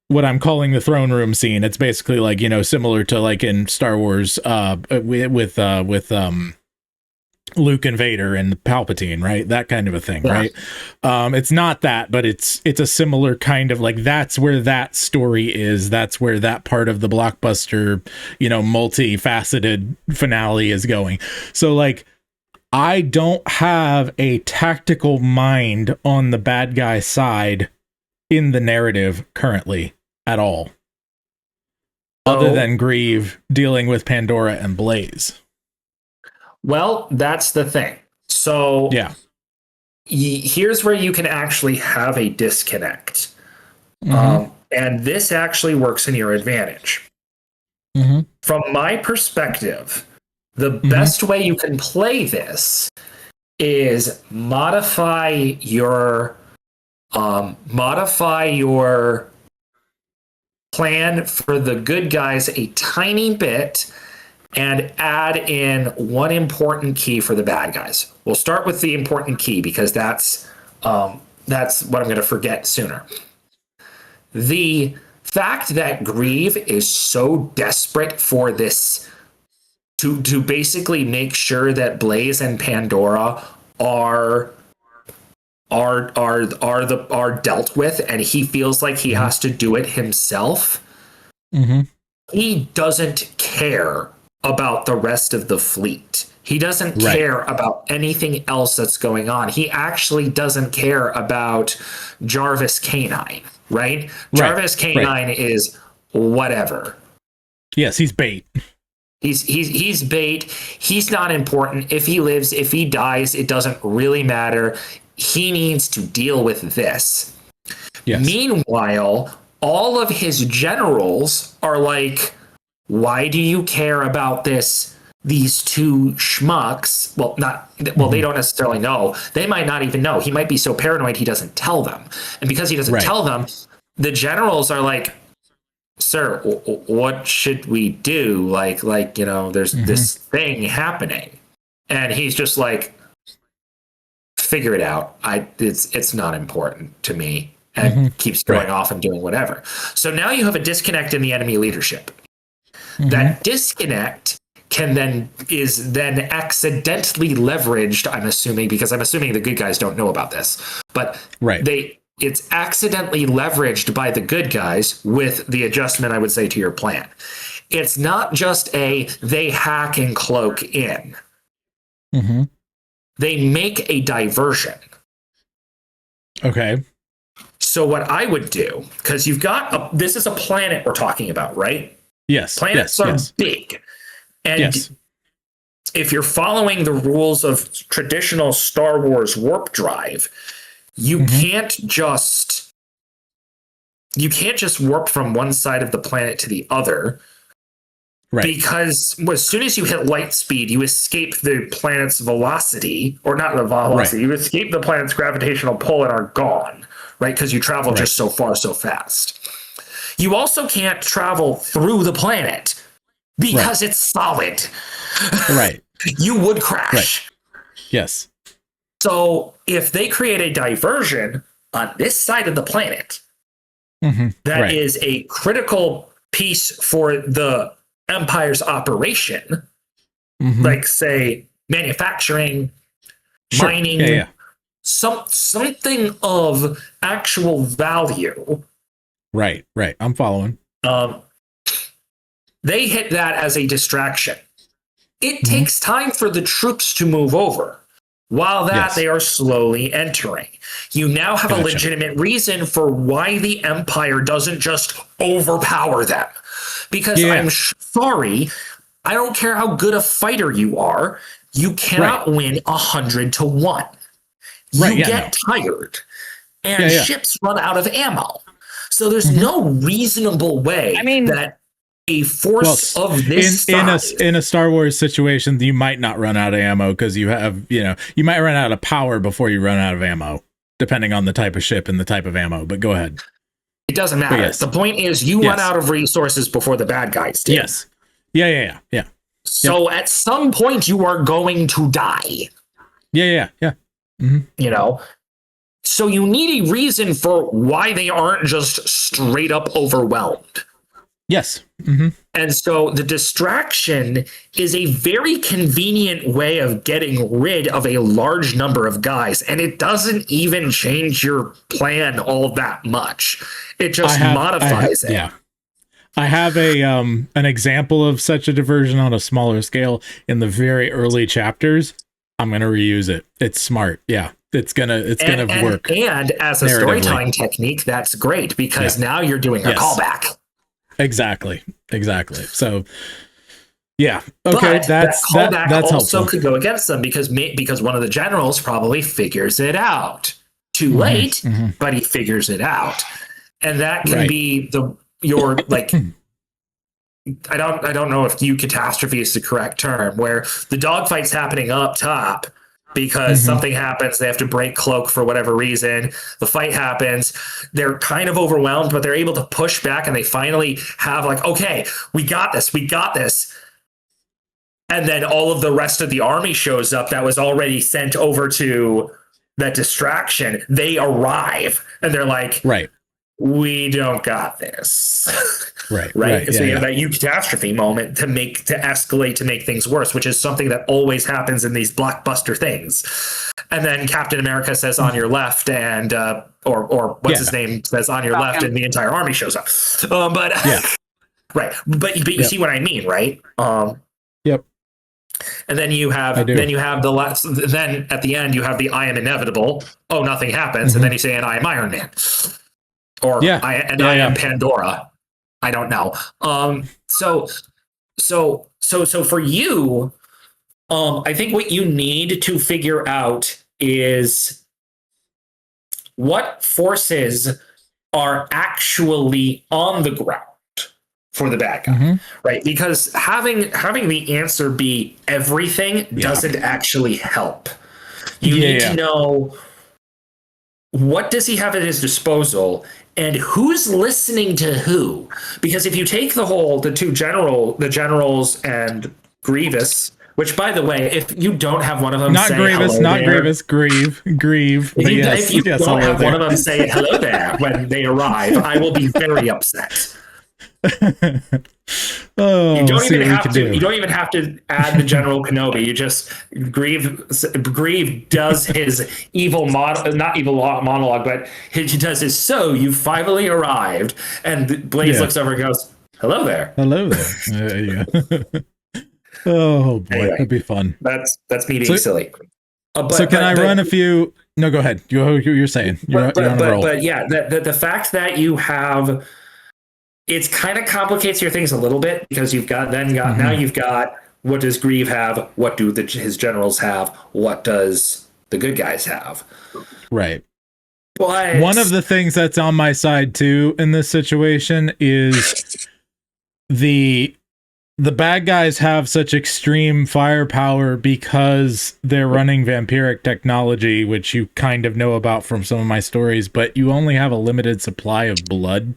what I'm calling the throne room scene. It's basically like, similar to like in Star Wars with Luke and Vader and Palpatine, right? That kind of a thing, right? It's not that, but it's a similar kind of like, that's where that story is. That's where that part of the blockbuster, multifaceted finale is going. So like, I don't have a tactical mind on the bad guy side in the narrative currently at all, other than Grieve dealing with Pandora and Blaze. Well, that's the thing. So here's where you can actually have a disconnect. And this actually works in your advantage. From my perspective, the best way you can play this is modify your plan for the good guys a tiny bit and add in one important key for the bad guys. We'll start with the important key because that's what I'm going to forget sooner. The fact that Grieve is so desperate for this to basically make sure that Blaze and Pandora are dealt with, and he feels like he has to do it himself. He doesn't care about the rest of the fleet. He doesn't care about anything else that's going on. He actually doesn't care about Jarvis K9, right? Jarvis K9 is whatever. Yes, he's bait. He's bait. He's not important. If he lives, if he dies, it doesn't really matter. He needs to deal with this. Yes. Meanwhile, all of his generals are like, why do you care about these 2 schmucks? Well, they don't necessarily know. They might not even know. He might be so paranoid he doesn't tell them. And because he doesn't tell them, the generals are like, sir, what should we do? There's this thing happening. And he's just like, figure it out. It's not important to me. And keeps going off and doing whatever. So now you have a disconnect in the enemy leadership. That disconnect is then accidentally leveraged, I'm assuming, because I'm assuming the good guys don't know about this. But it's accidentally leveraged by the good guys with the adjustment, I would say, to your plan. It's not just they hack and cloak in. They make a diversion. Okay. So what I would do, because you've got this is a planet we're talking about, right? Yes. Planets are big. And if you're following the rules of traditional Star Wars warp drive, you can't just warp from one side of the planet to the other. Because as soon as you hit light speed, you escape the planet's velocity, or not the velocity, you escape the planet's gravitational pull and are gone, right? Because you travel just so far, so fast. You also can't travel through the planet because it's solid. You would crash. Yes. So if they create a diversion on this side of the planet, that is a critical piece for the Empire's operation, like say manufacturing, mining, something of actual value. Right. I'm following. They hit that as a distraction. It takes time for the troops to move over. While that, they are slowly entering. You now have a legitimate reason for why the Empire doesn't just overpower them. Because I'm sorry, I don't care how good a fighter you are, you cannot win 100-1. You get tired, and ships run out of ammo. So there's no reasonable way that a force of this size... In a Star Wars situation, you might not run out of ammo because you have, you might run out of power before you run out of ammo, depending on the type of ship and the type of ammo. But go ahead. It doesn't matter. The point is you run out of resources before the bad guys do. Yes. Yeah. So at some point you are going to die. Yeah. So you need a reason for why they aren't just straight up overwhelmed. Yes. And so the distraction is a very convenient way of getting rid of a large number of guys. And it doesn't even change your plan all that much. It just modifies it. Yeah. I have an example of such a diversion on a smaller scale in the very early chapters. I'm going to reuse it. It's smart. Yeah. It's gonna work. And as a storytelling technique, that's great because now you're doing a callback. Exactly. So, yeah. Okay, but that's also helpful. Could go against them because one of the generals probably figures it out too late, but he figures it out, and that can be your like. I don't know if catastrophe is the correct term, where the dogfight's happening up top. Because something happens, they have to break cloak for whatever reason. The fight happens. They're kind of overwhelmed, but they're able to push back, and they finally have okay, we got this. And then all of the rest of the army shows up that was already sent over to that distraction. They arrive, and they're like, we don't got this. Right. So you have that catastrophe moment to escalate, to make things worse, which is something that always happens in these blockbuster things. And then Captain America says on your left, and or what's his name says on your left, and the entire army shows up. But you see what I mean, right? Yep. And then you have the last. Then at the end you have the I am inevitable. Oh, nothing happens, and then you say, and I am Iron Man. Or I am Pandora. I don't know. So for you, I think what you need to figure out is what forces are actually on the ground for the bad guy, right? Because having the answer be everything doesn't actually help. You need to know what does he have at his disposal. And who's listening to who? Because if you take the generals and Grievous, which by the way, if you don't have one of them Grieve. If you don't have one of them say hello there when they arrive, I will be very upset. You don't even have to add the General Kenobi. You just Grieve does his monologue, but he does his "so you finally arrived," and Blaze looks over and goes, "Hello there." Yeah. Oh boy, anyway, that'd be fun. That's me being silly. So can I run a few? No, go ahead. You're saying you're on a roll. But yeah, the fact that you have. It kind of complicates your things a little bit because now you've got what does Grieve have? What do his generals have? What does the good guys have? Right. But one of the things that's on my side too in this situation is the bad guys have such extreme firepower because they're running vampiric technology, which you kind of know about from some of my stories, but you only have a limited supply of blood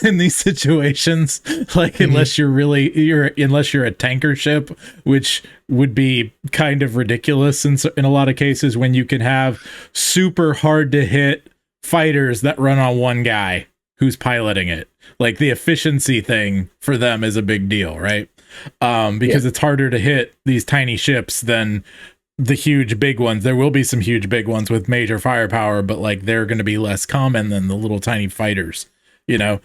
in these situations. Like, unless you're a tanker ship, which would be kind of ridiculous in a lot of cases when you can have super hard to hit fighters that run on one guy who's piloting it. Like the efficiency thing for them is a big deal, right? Because it's harder to hit these tiny ships than the huge big ones. There will be some huge big ones with major firepower, but like they're going to be less common than the little tiny fighters, you know?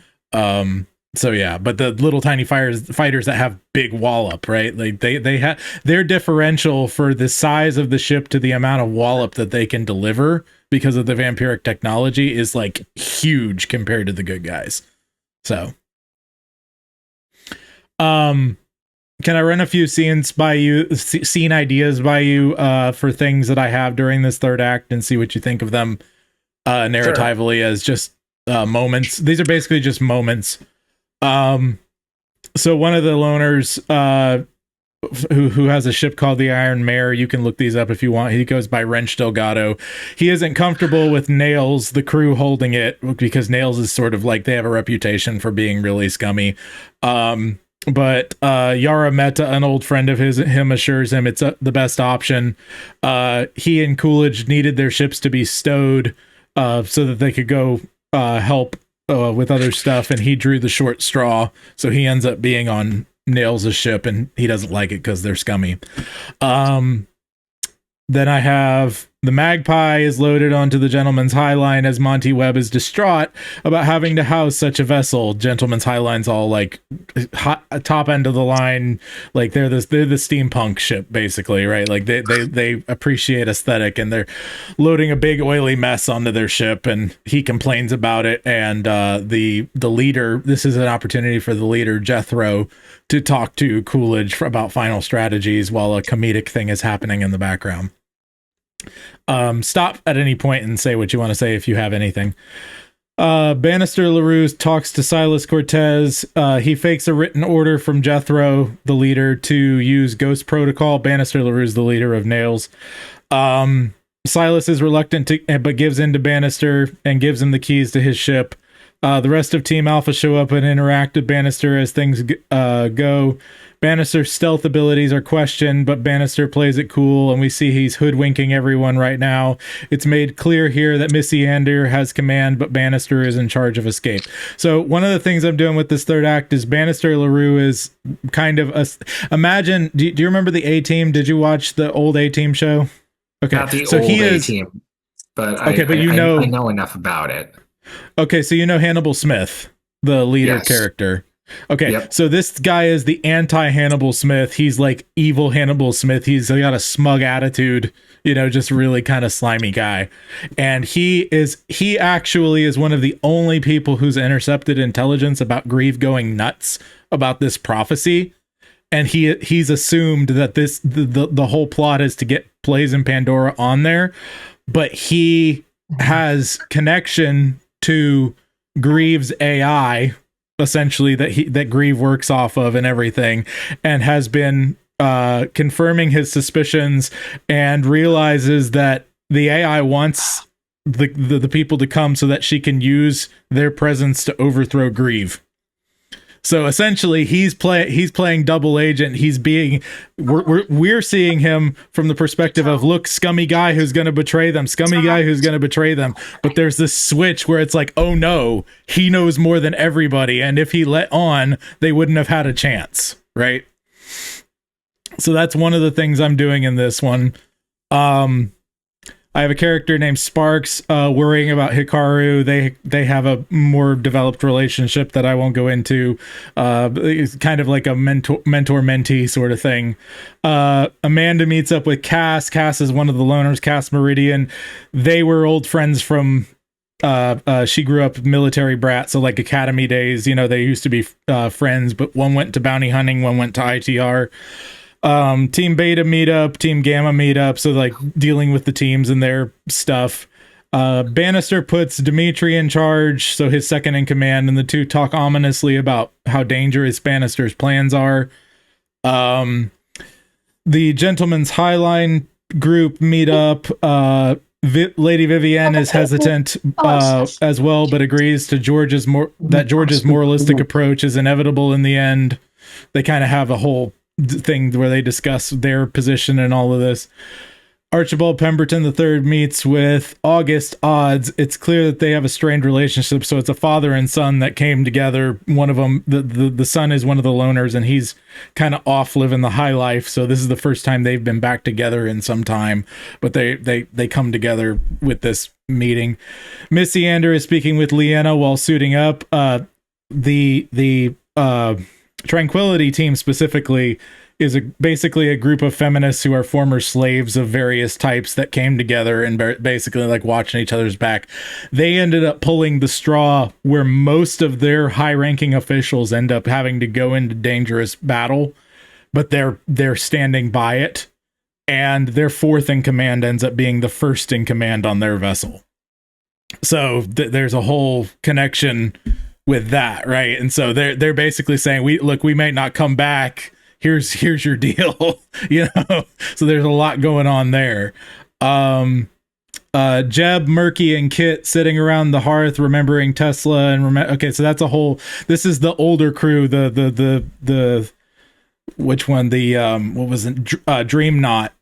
So yeah, but the little tiny fighters that have big wallop, right? Like they have their differential for the size of the ship to the amount of wallop that they can deliver because of the vampiric technology is like huge compared to the good guys. So, can I run a few scenes by you, scene ideas by you, for things that I have during this third act and see what you think of them, narratively as just, moments. These are basically just moments. So one of the loners, who has a ship called the Iron Mare, you can look these up if you want. He goes by Wrench Delgado. He isn't comfortable with Nails, the crew holding it, because Nails is sort of like, they have a reputation for being really scummy. But Yara Meta, an old friend of him assures him it's the best option. He and Coolidge needed their ships to be stowed so that they could go help with other stuff, and he drew the short straw, so he ends up being on Nails' ship, and he doesn't like it because they're scummy. Then I have the Magpie is loaded onto the Gentleman's Highline as Monty Webb is distraught about having to house such a vessel. Gentleman's Highline's all like top end of the line, like they're the steampunk ship basically, right? Like they appreciate aesthetic, and they're loading a big oily mess onto their ship, and he complains about it. And the leader, this is an opportunity for the leader Jethro to talk to Coolidge about final strategies while a comedic thing is happening in the background. Stop at any point and say what you want to say if you have anything. Bannister LaRue talks to Silas Cortez. He fakes a written order from Jethro, the leader, to use Ghost Protocol. Bannister LaRue's the leader of Nails. Silas is reluctant to, but gives in to Bannister and gives him the keys to his ship. The rest of Team Alpha show up and interact with Bannister as things go. Bannister's stealth abilities are questioned, but Bannister plays it cool, and we see he's hoodwinking everyone right now. It's made clear here that Missy Ander has command, but Bannister is in charge of escape. So one of the things I'm doing with this third act is Bannister LaRue is kind of imagine, do you remember the A-Team? Did you watch the old A-Team show? Okay. Not the so old he is A-Team, but okay, but I know enough about it. Okay, so you know Hannibal Smith, the leader Yes. character. Okay, Yep. So this guy is the anti-Hannibal Smith. He's like evil Hannibal Smith. He's got a smug attitude, you know, just really kind of slimy guy. And he actually is one of the only people who's intercepted intelligence about Grieve going nuts about this prophecy. And he's assumed that the whole plot is to get Blaze and Pandora on there, but he has connection to Grieve's AI, essentially, that Grieve works off of and everything, and has been confirming his suspicions, and realizes that the AI wants the people to come so that she can use their presence to overthrow Grieve. So essentially, he's playing double agent. We're seeing him from the perspective of, look, scummy guy who's going to betray them, scummy guy who's going to betray them. But there's this switch where it's like, oh no, he knows more than everybody, and if he let on, they wouldn't have had a chance, right? So that's one of the things I'm doing in this one. I have a character named Sparks worrying about Hikaru. They have a more developed relationship that I won't go into. It's kind of like a mentor-mentee sort of thing. Amanda meets up with Cass. Cass is one of the loners, Cass Meridian. They were old friends from... she grew up military brat, so like academy days, you know, they used to be friends, but one went to bounty hunting, one went to ITR. Team Beta meetup, Team Gamma meetup, so like dealing with the teams and their stuff. Bannister puts Dimitri in charge, so his second in command, and the two talk ominously about how dangerous Bannister's plans are. The Gentleman's Highline group meetup. Lady Vivienne is hesitant as well, but agrees to George's moralistic approach is inevitable in the end. They kind of have a whole thing where they discuss their position and all of this. Archibald Pemberton III meets with August Odds. It's clear that they have a strained relationship. So it's a father and son that came together. One of them, the son is one of the loners, and he's kind of off living the high life. So this is the first time they've been back together in some time, but they come together with this meeting. Miss Leander is speaking with Leanna while suiting up. The Tranquility team specifically is basically a group of feminists who are former slaves of various types that came together and basically like watching each other's back. They ended up pulling the straw where most of their high-ranking officials end up having to go into dangerous battle, but they're standing by it, and their fourth in command ends up being the first in command on their vessel. So there's a whole connection with that, right? And so they're basically saying, we may not come back. Here's your deal, you know. So there's a lot going on there. Jeb, Murky, and Kit sitting around the hearth, remembering Tesla, and okay, so that's a whole. This is the older crew. The which one? What was it? Dream Knot.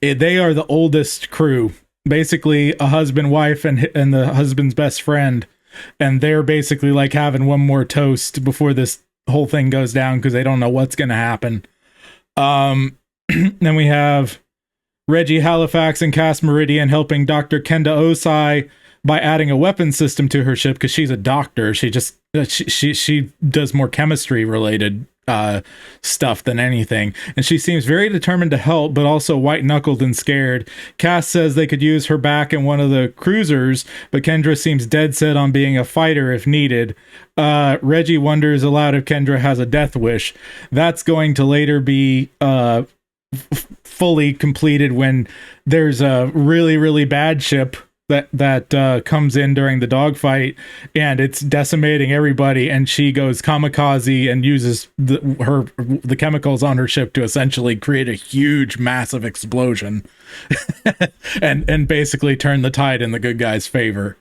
They are the oldest crew. Basically, a husband, wife, and the husband's best friend, and they're basically like having one more toast before this whole thing goes down because they don't know what's going to happen. Then we have Reggie Halifax and Cass Meridian helping Dr. Kenda Osai by adding a weapon system to her ship because she's a doctor. She just she does more chemistry related stuff than anything, and she seems very determined to help, but also white-knuckled and scared. Cass says they could use her back in one of the cruisers, but Kendra seems dead set on being a fighter if needed. Reggie wonders aloud if Kendra has a death wish. That's going to later be fully completed when there's a really, really bad ship that comes in during the dogfight, and it's decimating everybody, and she goes kamikaze and uses the chemicals on her ship to essentially create a huge, massive explosion, and basically turn the tide in the good guys' favor.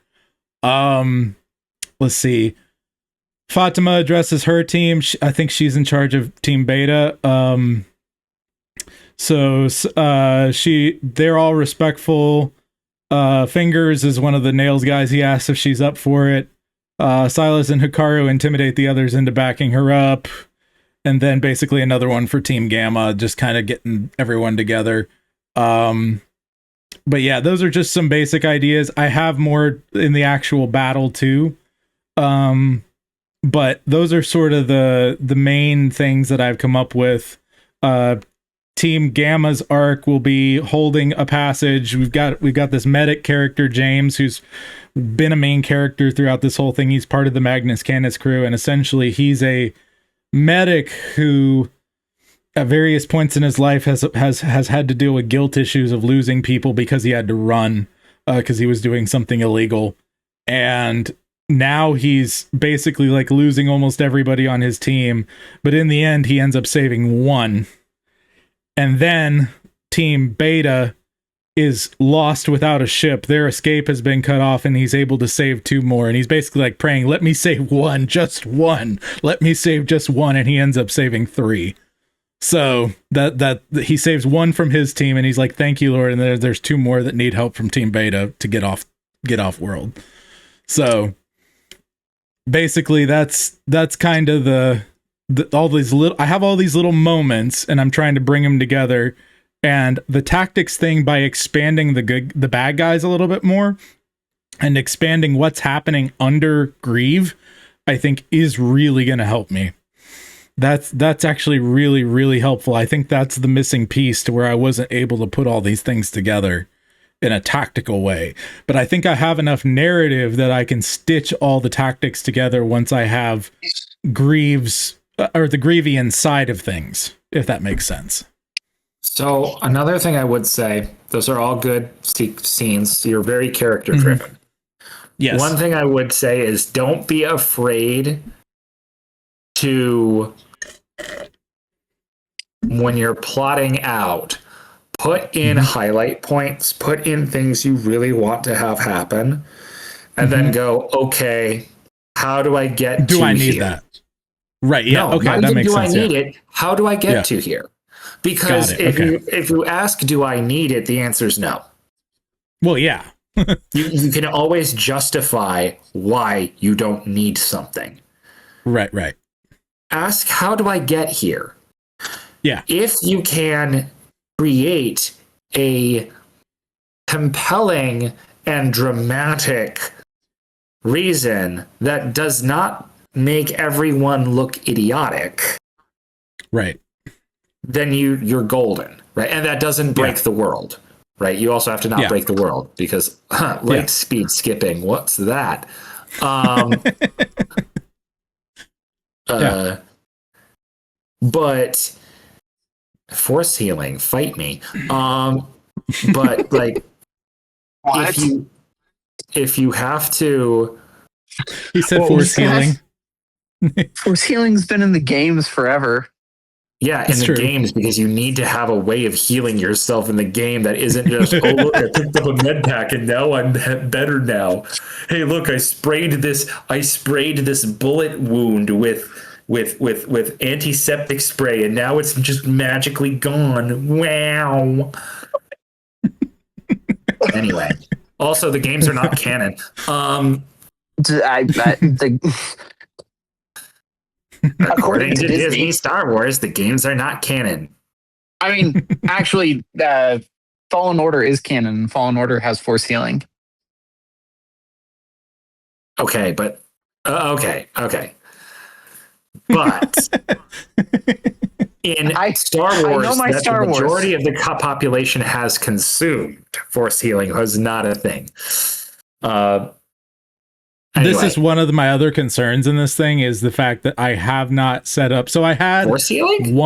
Let's see. Fatima addresses her team. I think she's in charge of Team Beta. They're all respectful. Fingers is one of the nails guys. He asks if she's up for it. Silas and Hikaru intimidate the others into backing her up. And then basically another one for Team Gamma, just kind of getting everyone together. But yeah, those are just some basic ideas. I have more in the actual battle too. But those are sort of the main things that I've come up with. Team Gamma's arc will be holding a passage. We've got this medic character, James, who's been a main character throughout this whole thing. He's part of the Magnus Canis crew, and essentially he's a medic who at various points in his life has had to deal with guilt issues of losing people because he had to run because he was doing something illegal. And now he's basically like losing almost everybody on his team, but in the end he ends up saving one. And then Team Beta is lost without a ship. Their escape has been cut off, and he's able to save two more. And he's basically like praying, let me save one, just one. Let me save just one. And he ends up saving three. So that he saves one from his team, and he's like, thank you, Lord. And there's two more that need help from Team Beta to get off world. So basically that's kind of all these little, I have all these little moments, and I'm trying to bring them together. And the tactics thing, by expanding the bad guys a little bit more and expanding what's happening under Grieve, I think is really going to help me. That's actually really, really helpful. I think that's the missing piece to where I wasn't able to put all these things together in a tactical way. But I think I have enough narrative that I can stitch all the tactics together once I have Grieve's or the Grievian side of things, if that makes sense. So another thing I would say, those are all good scenes. You're very character driven. Mm-hmm. Yes. One thing I would say is don't be afraid to, when you're plotting out, put in highlight points, put in things you really want to have happen, and then go, okay, how do I get to here? Do I need that? Right. Yeah. No, okay. That makes sense. Do I need it? How do I get to here? Because Got it. if you ask, do I need it? The answer is no. Well, yeah. You can always justify why you don't need something. Right. Ask, how do I get here? Yeah. If you can create a compelling and dramatic reason that does not make everyone look idiotic, Right. then you're golden, right? And that doesn't break the world, right? You also have to not break the world because speed skipping, what's that? But force healing, fight me. But like, if you have to, He said force healing. Force healing's been in the games forever. yeah, That's in the true. games, because you need to have a way of healing yourself in the game that isn't just, oh look, I picked up a med pack and now I'm better now. Hey, look, I sprayed this bullet wound with antiseptic spray and now it's just magically gone. Wow. Anyway, also the games are not canon. According to Disney Star Wars, the games are not canon. I mean, actually, Fallen Order is canon. Fallen Order has force healing. Okay, but okay. But in Star Wars, the majority of the population has consumed force healing was not a thing. Anyway. This is one of my other concerns in this thing is the fact that I have not set up. So I had force healing?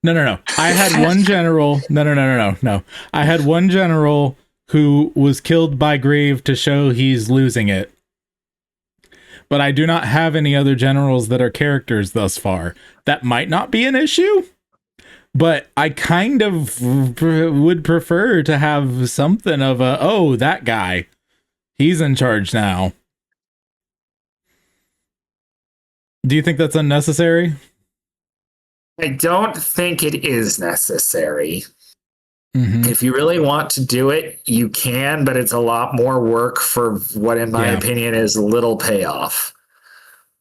No. I had one general. No. I had one general who was killed by Grieve to show he's losing it. But I do not have any other generals that are characters thus far. That might not be an issue, but I kind of would prefer to have something of that guy, he's in charge now. Do you think that's unnecessary? I don't think it is necessary. Mm-hmm. If you really want to do it, you can, but it's a lot more work for what, in my opinion, is little payoff.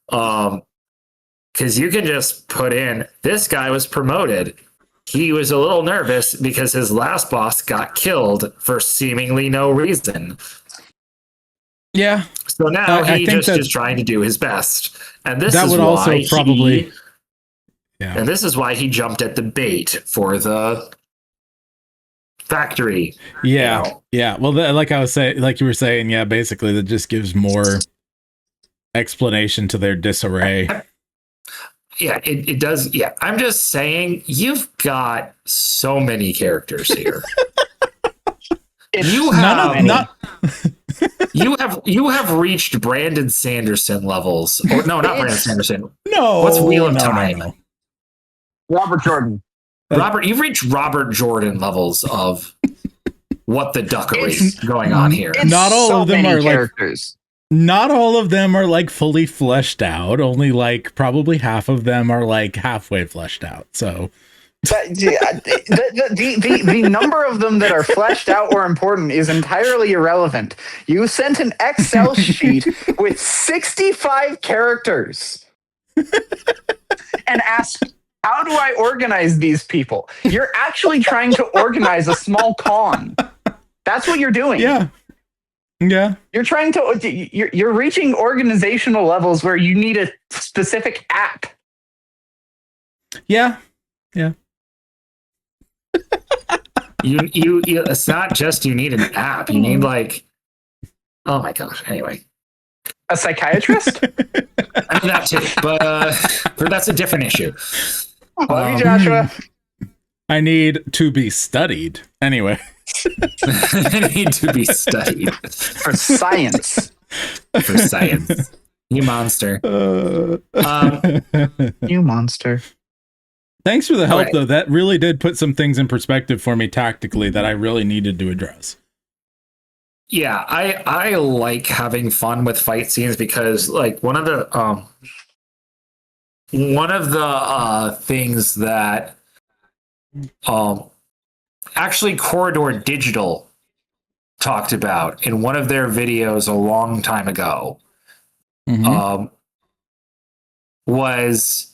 Because you can just put in, this guy was promoted. He was a little nervous because his last boss got killed for seemingly no reason. Yeah. So now he just is trying to do his best. And this that is would why also probably. Yeah. And this is why he jumped at the bait for the factory. Yeah. You know? Yeah. Well, like you were saying, yeah, basically that just gives more explanation to their disarray. Yeah, it does. Yeah. I'm just saying, you've got so many characters here. You have reached Brandon Sanderson levels. Or no, not Brandon Sanderson. No. What's Wheel of Time? No. Robert Jordan. You've reached Robert Jordan levels of what the duckery is going on here. Not all of them are characters. Not all of them are like fully fleshed out. Only like probably half of them are like halfway fleshed out. So the number of them that are fleshed out or important is entirely irrelevant. You sent an Excel sheet with 65 characters and asked, how do I organize these people? You're actually trying to organize a small con. That's what you're doing. Yeah. You're trying to, you're reaching organizational levels where you need a specific app. Yeah. You it's not just you need an app. You need like, oh my gosh. Anyway, a psychiatrist. I mean that too, but that's a different issue. Love you, Joshua. I need to be studied. Anyway, I need to be studied for science. For science, you monster. You monster. Thanks for the help, though. That really did put some things in perspective for me tactically that I really needed to address. Yeah, I like having fun with fight scenes because, like, one of the things that actually Corridor Digital talked about in one of their videos a long time ago, was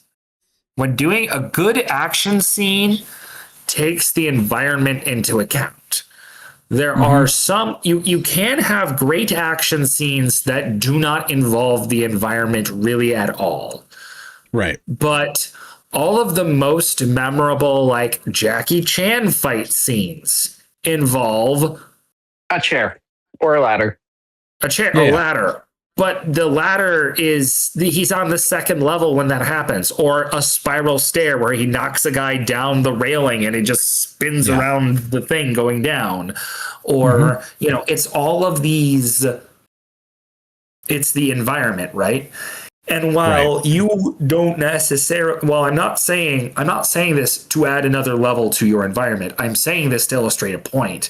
when doing a good action scene takes the environment into account. There are some, you can have great action scenes that do not involve the environment really at all. Right. But all of the most memorable, like Jackie Chan fight scenes involve A chair or a ladder. a ladder. But the ladder he's on the second level when that happens, or a spiral stair where he knocks a guy down the railing and it just spins around the thing going down. Or, it's all of these, it's the environment, right? And while you don't necessarily, I'm not saying this to add another level to your environment. I'm saying this to illustrate a point.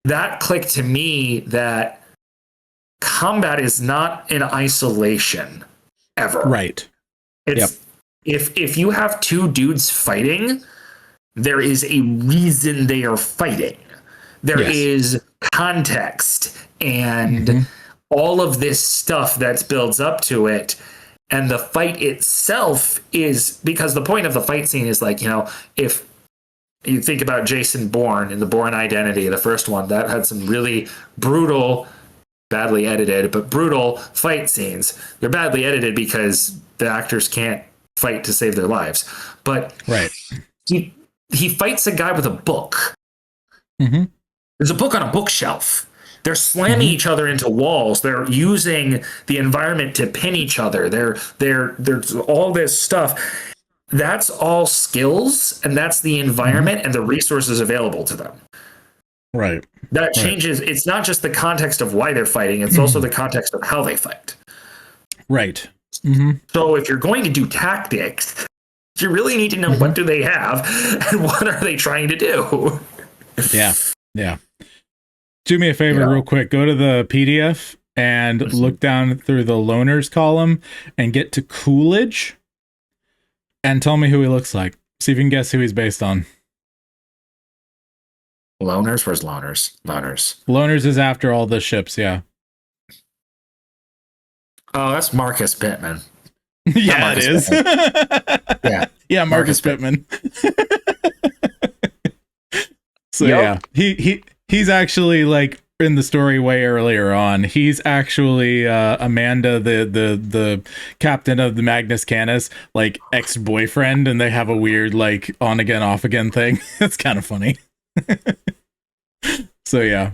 That clicked to me that combat is not in isolation ever. Right. It's if you have two dudes fighting, there is a reason they are fighting. There is context and all of this stuff that builds up to it. And the fight itself is, because the point of the fight scene is like, if you think about Jason Bourne in the Bourne Identity, the first one, that had some really brutal, badly edited, but brutal fight scenes. They're badly edited because the actors can't fight to save their lives. But he fights a guy with a book. There's a book on a bookshelf. They're slamming each other into walls. They're using the environment to pin each other. There's all this stuff. That's all skills, and that's the environment and the resources available to them. Right. That changes. It's not just the context of why they're fighting. It's also the context of how they fight. Right. So if you're going to do tactics, you really need to know what do they have and what are they trying to do. Yeah. Do me a favor real quick. Go to the PDF and look down through the loners column and get to Coolidge and tell me who he looks like. See if you can guess who he's based on. Loners? Where's Loners? Loners is after all the ships, yeah. Oh, that's Marcus Pittman. Yeah, it is. Yeah, Marcus Pittman. So he's actually like in the story way earlier on. He's actually Amanda, the captain of the Magnus Canis, like ex-boyfriend, and they have a weird like on again, off again thing. It's kind of funny. So yeah.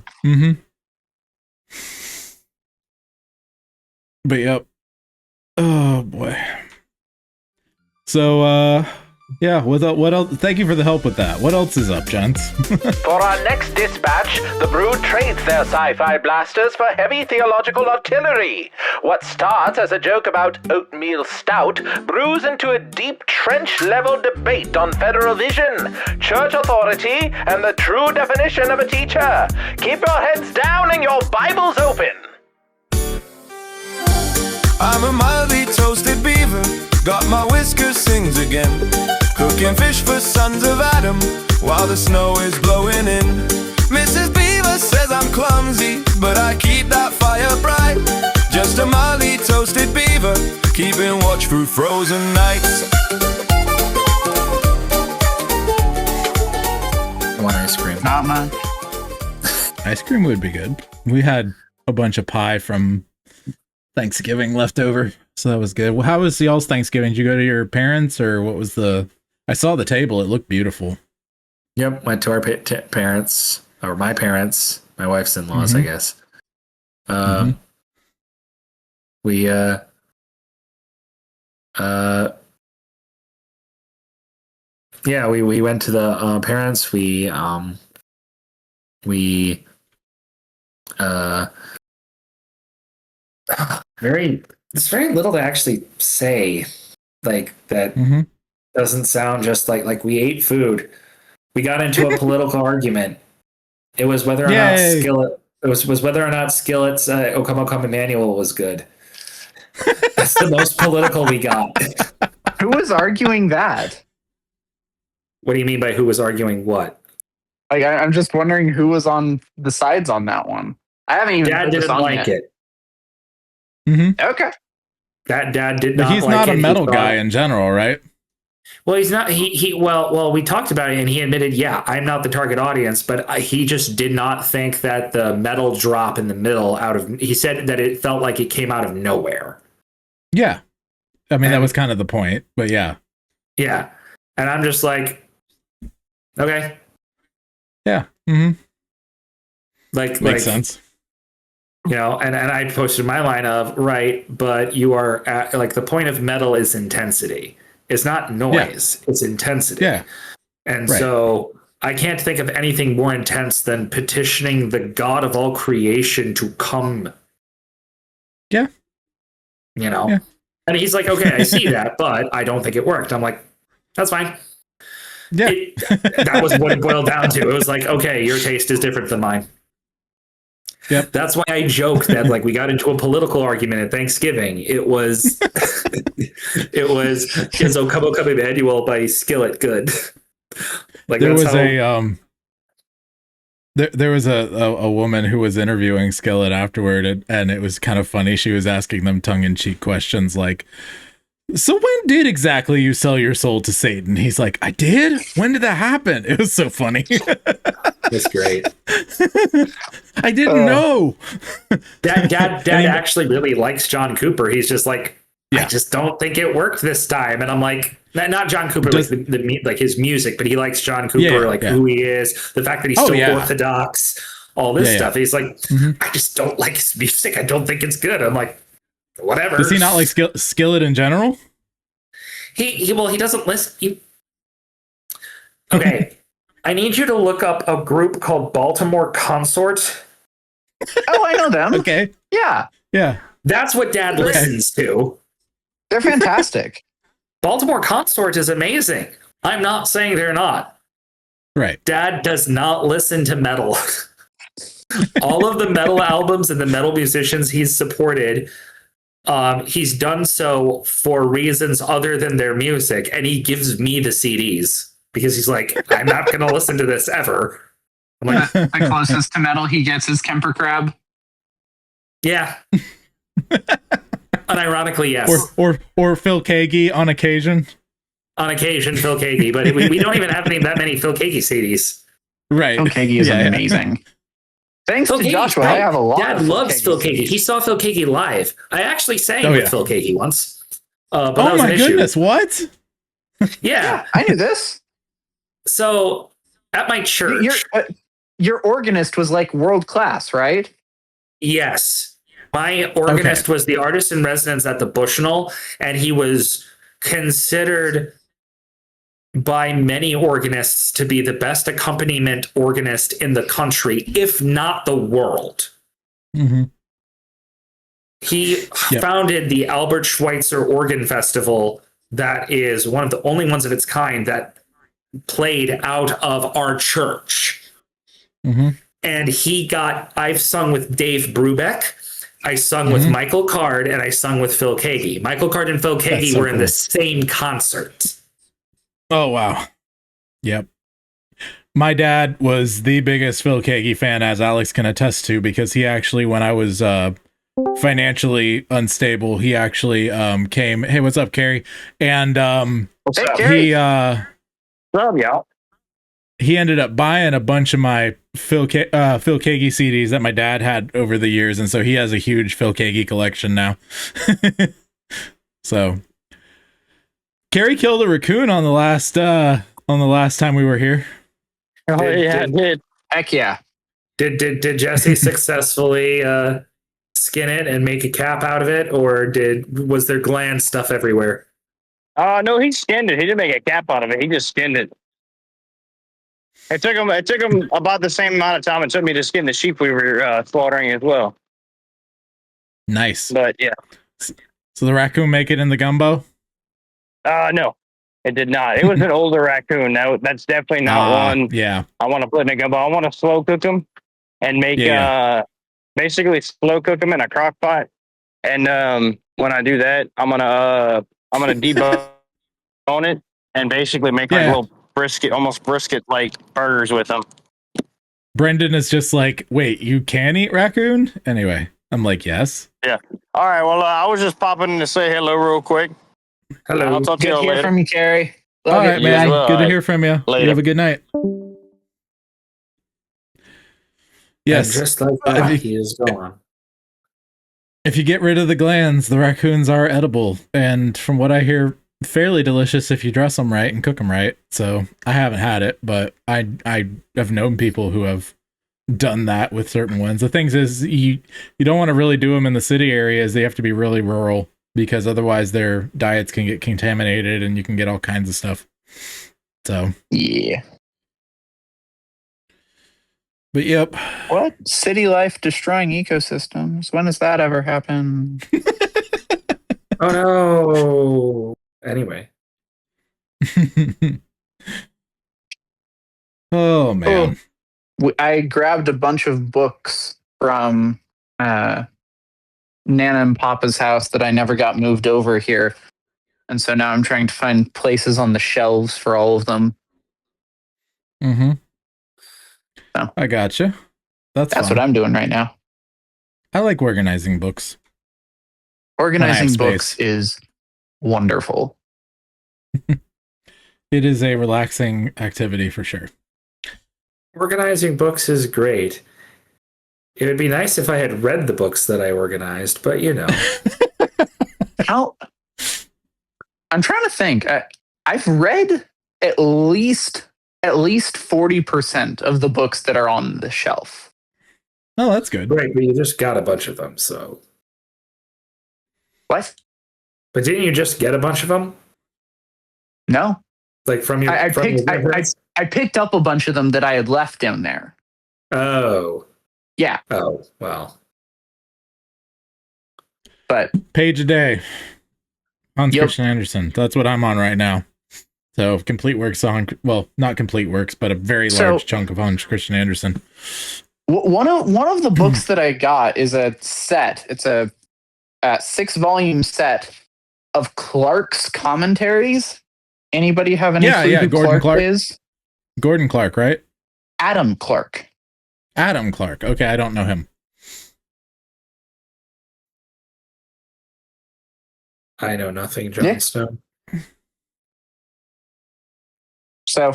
But yep. Oh boy. So what else? Thank you for the help with that. What else is up, gents? For our next dispatch, the Brood trades their sci-fi blasters for heavy theological artillery. What starts as a joke about Oatmeal Stout brews into a deep trench-level debate on federal vision, church authority, and the true definition of a teacher. Keep your heads down and your Bibles open. I'm a mildly toasted beaver, got my whiskers sings again. Cooking fish for sons of Adam while the snow is blowing in. Mrs. Beaver says I'm clumsy, but I keep that fire bright. Just a mildly toasted beaver, keeping watch through frozen nights. I want ice cream. Not much. Ice cream would be good. We had a bunch of pie from Thanksgiving left over, so that was good. Well, how was y'all's Thanksgiving? Did you go to your parents, or what was the... I saw the table. It looked beautiful. Yep, went to our parents, or my parents, my wife's in-laws, I guess. We we went to the parents. It's very little to actually say, like that. Doesn't sound just like we ate food. We got into a political argument. It was whether or not Skillet. It was whether or not Skillet's O Come O Come Emmanuel was good. That's the most political we got. Who was arguing that? What do you mean by who was arguing what? Like, I'm just wondering who was on the sides on that one. I haven't even Dad heard the didn't song like yet. it. Okay. That Dad did But not. he's like not it. a He metal thought- guy in general, right? Well, he's not. Well, we talked about it, and he admitted, yeah, I'm not the target audience, but he just did not think that the metal drop in the middle he said that it felt like it came out of nowhere. Yeah. I mean, that was kind of the point, but yeah. Yeah. And I'm just like, okay. Yeah. Makes sense. You know, and I posted my line of, right, but you are at, like, the point of metal is intensity. It's not noise, it's intensity. Yeah. And so I can't think of anything more intense than petitioning the God of all creation to come. Yeah. You know? Yeah. And he's like, okay, I see that, but I don't think it worked. I'm like, that's fine. Yeah. That was what it boiled down to. It was like, okay, your taste is different than mine. Yep. That's why I joked that, like, we got into a political argument at Thanksgiving. It was is O Come O Come Emmanuel by Skillet good. Like, there was there was a woman who was interviewing Skillet afterward, and it was kind of funny. She was asking them tongue-in-cheek questions like, so when did exactly you sell your soul to Satan? He's like, I did? When did that happen? It was so funny. It's great. I didn't know. Dad actually really likes John Cooper. He's just like, Yeah. I just don't think it worked this time. And I'm like, not John Cooper, like his music, but he likes John Cooper, who he is, the fact that he's so orthodox, all this stuff. He's like, I just don't like his music. I don't think it's good. I'm like, whatever. Does he not like Skillet in general? He doesn't listen. Okay. I need you to look up a group called Baltimore Consort. Oh, I know them. Okay. Yeah. Yeah. That's what Dad listens to. They're fantastic. Baltimore Consort is amazing. I'm not saying they're not. Right. Dad does not listen to metal. All of the metal albums and the metal musicians he's supported, he's done so for reasons other than their music, and he gives me the CDs because he's like, I'm not going to listen to this ever. I'm like, the closest to metal he gets is Kemper Crab. Yeah. Unironically, yes. Or Phil Kagi on occasion. On occasion, Phil Kagi, but we don't even have that many Phil Kagi CDs. Right. Phil Kagi is amazing. Thanks Phil to Kagi, Joshua, I have a lot. Dad of loves Phil Kagi. CDs. He saw Phil Kagi live. I actually sang with Phil Kagi once. But that Oh was an my issue. goodness! What? Yeah. I knew this. So at my church, your organist was like world class, right? yes, my organist was the artist in residence at the Bushnell, and he was considered by many organists to be the best accompaniment organist in the country, if not the world. Mm-hmm. He founded the Albert Schweitzer Organ Festival, that is one of the only ones of its kind that played out of our church. Mm-hmm. And I've sung with Dave Brubeck, I sung with Michael Card, and I sung with Phil Kagi. Michael Card and Phil Kagi were in the same concert. Oh, wow. Yep. My dad was the biggest Phil Kagi fan, as Alex can attest to, because he actually, when I was financially unstable, he actually came. Hey, what's up, Carrie? And What's up? he ended up buying a bunch of my Phil Kagi CDs that my dad had over the years, and so he has a huge Phil Kagi collection now. So Carrie killed a raccoon on the last time we were here. Oh yeah, it did. Heck yeah. Did Jesse successfully skin it and make a cap out of it, or was there gland stuff everywhere? No, he skinned it. He didn't make a cap out of it. He just skinned it. It took him about the same amount of time it took me to skin the sheep we were slaughtering as well. Nice. But yeah. So the raccoon make it in the gumbo? No, it did not. It was an older raccoon. That's definitely not one. Yeah. I want to put in a gumbo. I want to slow cook them and make basically slow cook them in a crock pot. And when I do that, I'm gonna debone it and basically make like little almost brisket like burgers with them. Brendan is just like, wait, you can eat raccoon? Anyway, I'm like, yes. Yeah. All right. Well, I was just popping in to say hello real quick. Hello. I'll talk to Good you to hear later. from you, Carrie. All Love right, it. You as man. well. Good All to right. hear from you. Later. You have a good night. Yes. And just like if that, you- he is gone. If you get rid of the glands, the raccoons are edible, and from what I hear, fairly delicious if you dress them right and cook them right. So I haven't had it, but I have known people who have done that with certain ones. The thing is, you don't want to really do them in the city areas. They have to be really rural because otherwise their diets can get contaminated and you can get all kinds of stuff. So Yeah. but yep. What? City life destroying ecosystems? When has that ever happened? Oh no. Anyway. Oh man. I grabbed a bunch of books from Nana and Papa's house that I never got moved over here. And so now I'm trying to find places on the shelves for all of them. Mm-hmm. So. I gotcha. That's what I'm doing right now. I like organizing books. Organizing books is wonderful. It is a relaxing activity for sure. Organizing books is great. It would be nice if I had read the books that I organized, but you know. I'm trying to think. I've read at least 40% of the books that are on the shelf. Oh, that's good. Right, but you just got a bunch of them, so. What? But didn't you just get a bunch of them? No. Like from your. I picked up a bunch of them that I had left down there. Oh. Yeah. Oh, well. But page a day. Hans Christian Andersen. That's what I'm on right now. So complete works on, well, not complete works, but a very large chunk of Hans Christian Andersen. One of the books that I got is a set. It's a 6-volume set of Clark's commentaries. Anybody have any clue who Gordon Clark is? Gordon Clark, right? Adam Clark. Adam Clark. Okay, I don't know him. I know nothing, John Stone. So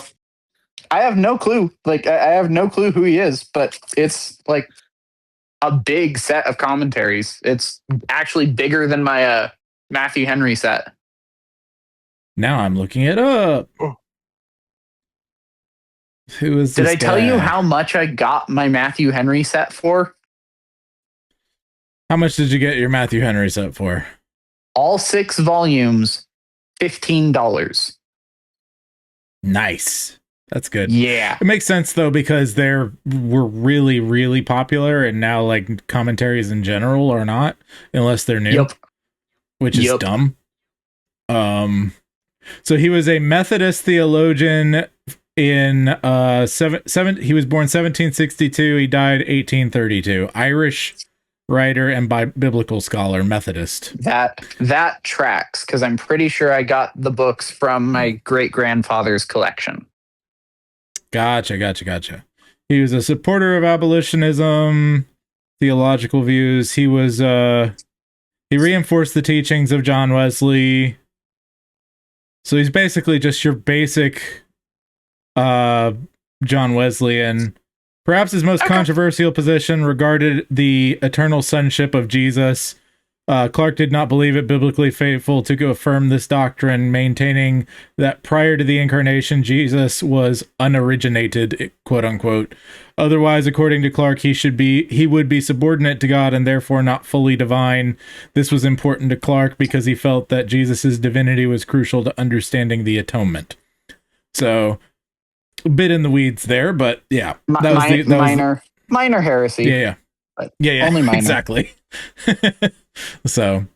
I have no clue. Like, I have no clue who he is, but it's like a big set of commentaries. It's actually bigger than my Matthew Henry set. Now I'm looking it up. Who is this Did I tell guy? you how much I got my Matthew Henry set for? How much did you get your Matthew Henry set for? All 6 volumes, $15. Nice. That's good. Yeah. It makes sense though, because they were really, really popular, and now like commentaries in general are not, unless they're new. Yep. Which is dumb. So he was a Methodist theologian in he was born 1762, he died 1832. Irish writer and biblical scholar, Methodist. That tracks, because I'm pretty sure I got the books from my great-grandfather's collection. Gotcha. He was a supporter of abolitionism, theological views. He was he reinforced the teachings of John Wesley. So he's basically just your basic John Wesleyan. Perhaps his most controversial position regarded the eternal sonship of Jesus. Clark did not believe it biblically faithful to affirm this doctrine, maintaining that prior to the incarnation, Jesus was unoriginated, quote unquote. Otherwise, according to Clark, he would be subordinate to God and therefore not fully divine. This was important to Clark because he felt that Jesus's divinity was crucial to understanding the atonement. So, a bit in the weeds there, but yeah, minor heresy. Yeah. Only minor. Exactly. So,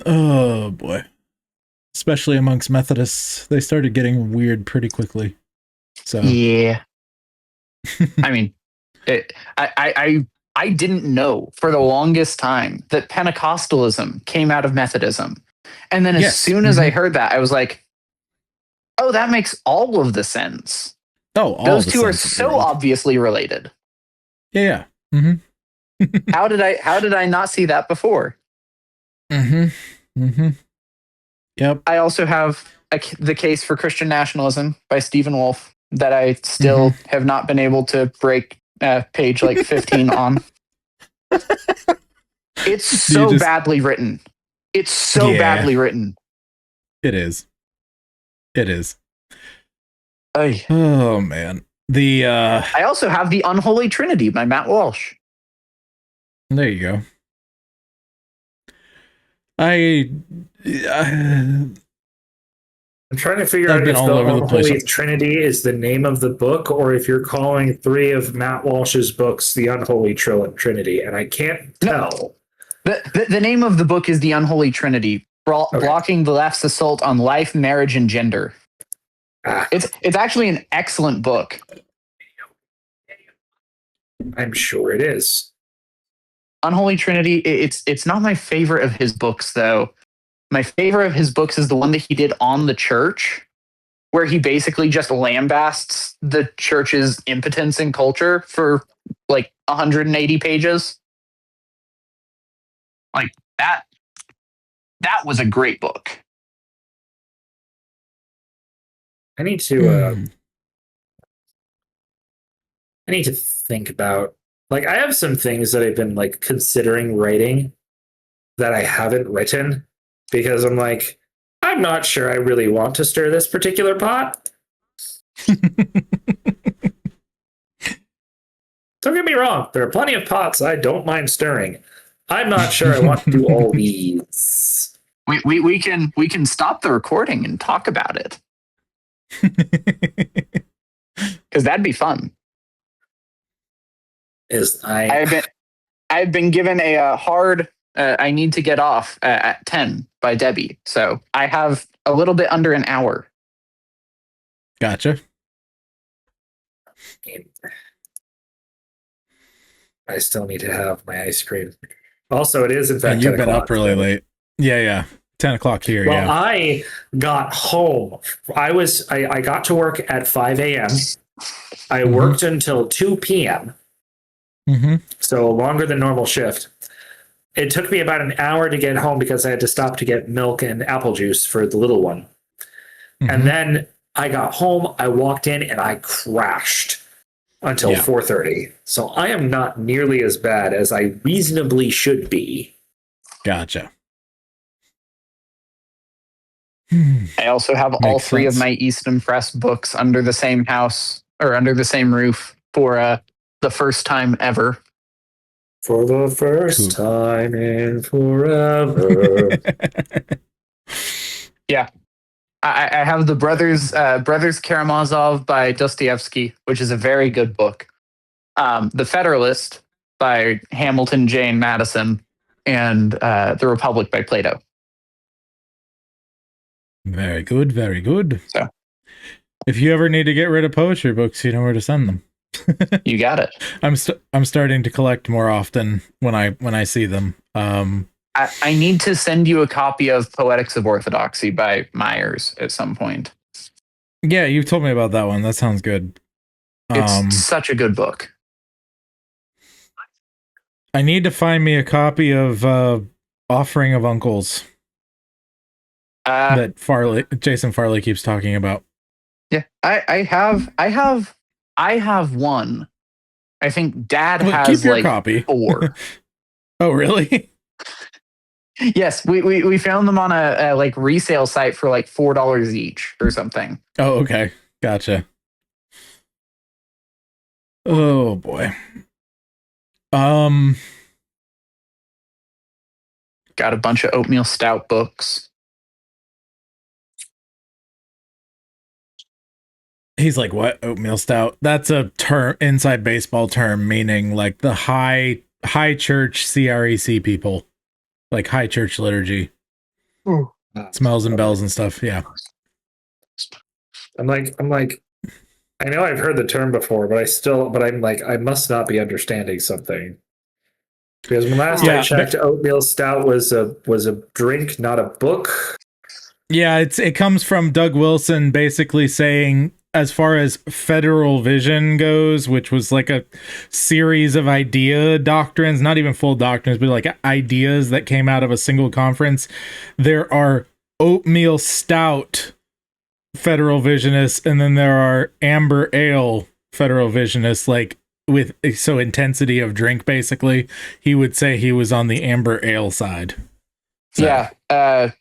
oh boy, especially amongst Methodists, they started getting weird pretty quickly. So yeah, I mean, I didn't know for the longest time that Pentecostalism came out of Methodism, and then as soon as I heard that, I was like, Oh, that makes all of the sense. Oh, all Those the two are sense of the so world. obviously related. Yeah. Mm-hmm. How did I not see that before? Mm-hmm. Mm-hmm. Yep. I also have The Case for Christian Nationalism by Stephen Wolfe that I still have not been able to break page like 15 on. It's so badly written. It's so badly written. It is. It is. Oy. Oh man. I also have The Unholy Trinity by Matt Walsh. There you go. I'm trying to figure out if all the over the place. Unholy Trinity is the name of the book, or if you're calling 3 of Matt Walsh's books the Unholy Trinity, and I can't tell. The name of the book is The Unholy Trinity, Blocking the Left's Assault on Life, Marriage, and Gender. It's actually an excellent book. I'm sure it is. Unholy Trinity, it's not my favorite of his books, though. My favorite of his books is the one that he did on the church, where he basically just lambasts the church's impotence in culture for like 180 pages. Like that was a great book. I need to think about, like, I have some things that I've been like considering writing that I haven't written because I'm like, I'm not sure I really want to stir this particular pot. Don't get me wrong, there are plenty of pots I don't mind stirring. I'm not sure I want to do all these. We can stop the recording and talk about it. Because that'd be fun. I've been given a hard I need to get off at 10 by Debbie. So I have a little bit under an hour. Gotcha. I still need to have my ice cream. Also, it is in fact. And you've been up really late. Yeah. 10 o'clock here. Well, I got home. I got to work at 5 a.m. I worked until 2 p.m. So longer than normal shift. It took me about an hour to get home because I had to stop to get milk and apple juice for the little one. And then I got home, I walked in, and I crashed until 4:30. So I am not nearly as bad as I reasonably should be. Gotcha. I also have all three of my Easton Press books under the same house or under the same roof for the first time ever. For the first time in forever. Yeah. I have the Brothers Karamazov by Dostoevsky, which is a very good book. The Federalist by Hamilton Jane Madison, and The Republic by Plato. Very good, very good. So, if you ever need to get rid of poetry books, you know where to send them. You got it. I'm starting to collect more often when I see them. I need to send you a copy of Poetics of Orthodoxy by Myers at some point. Yeah, you've told me about that one. That sounds good. It's such a good book. I need to find me a copy of Offering of Uncles that Jason Farley keeps talking about. Yeah, I have one. I think Dad has keep your like copy. 4. Oh, really? Yes, we found them on a like resale site for like $4 each or something. Oh, okay. Gotcha. Oh boy. Got a bunch of Oatmeal Stout books. He's like, what? Oatmeal Stout? That's a term, inside baseball term, meaning like the high church CREC people, like high church liturgy. Smells and bells and stuff. Yeah. I'm like, I know I've heard the term before, but I'm like, I must not be understanding something. Because when last I checked, Oatmeal Stout was a drink, not a book. Yeah, it comes from Doug Wilson basically saying, as far as federal vision goes, which was like a series of idea doctrines, not even full doctrines, but like ideas that came out of a single conference. There are Oatmeal Stout federal visionists, and then there are Amber Ale federal visionists, like with so intensity of drink, basically. He would say he was on the Amber Ale side. So. Yeah.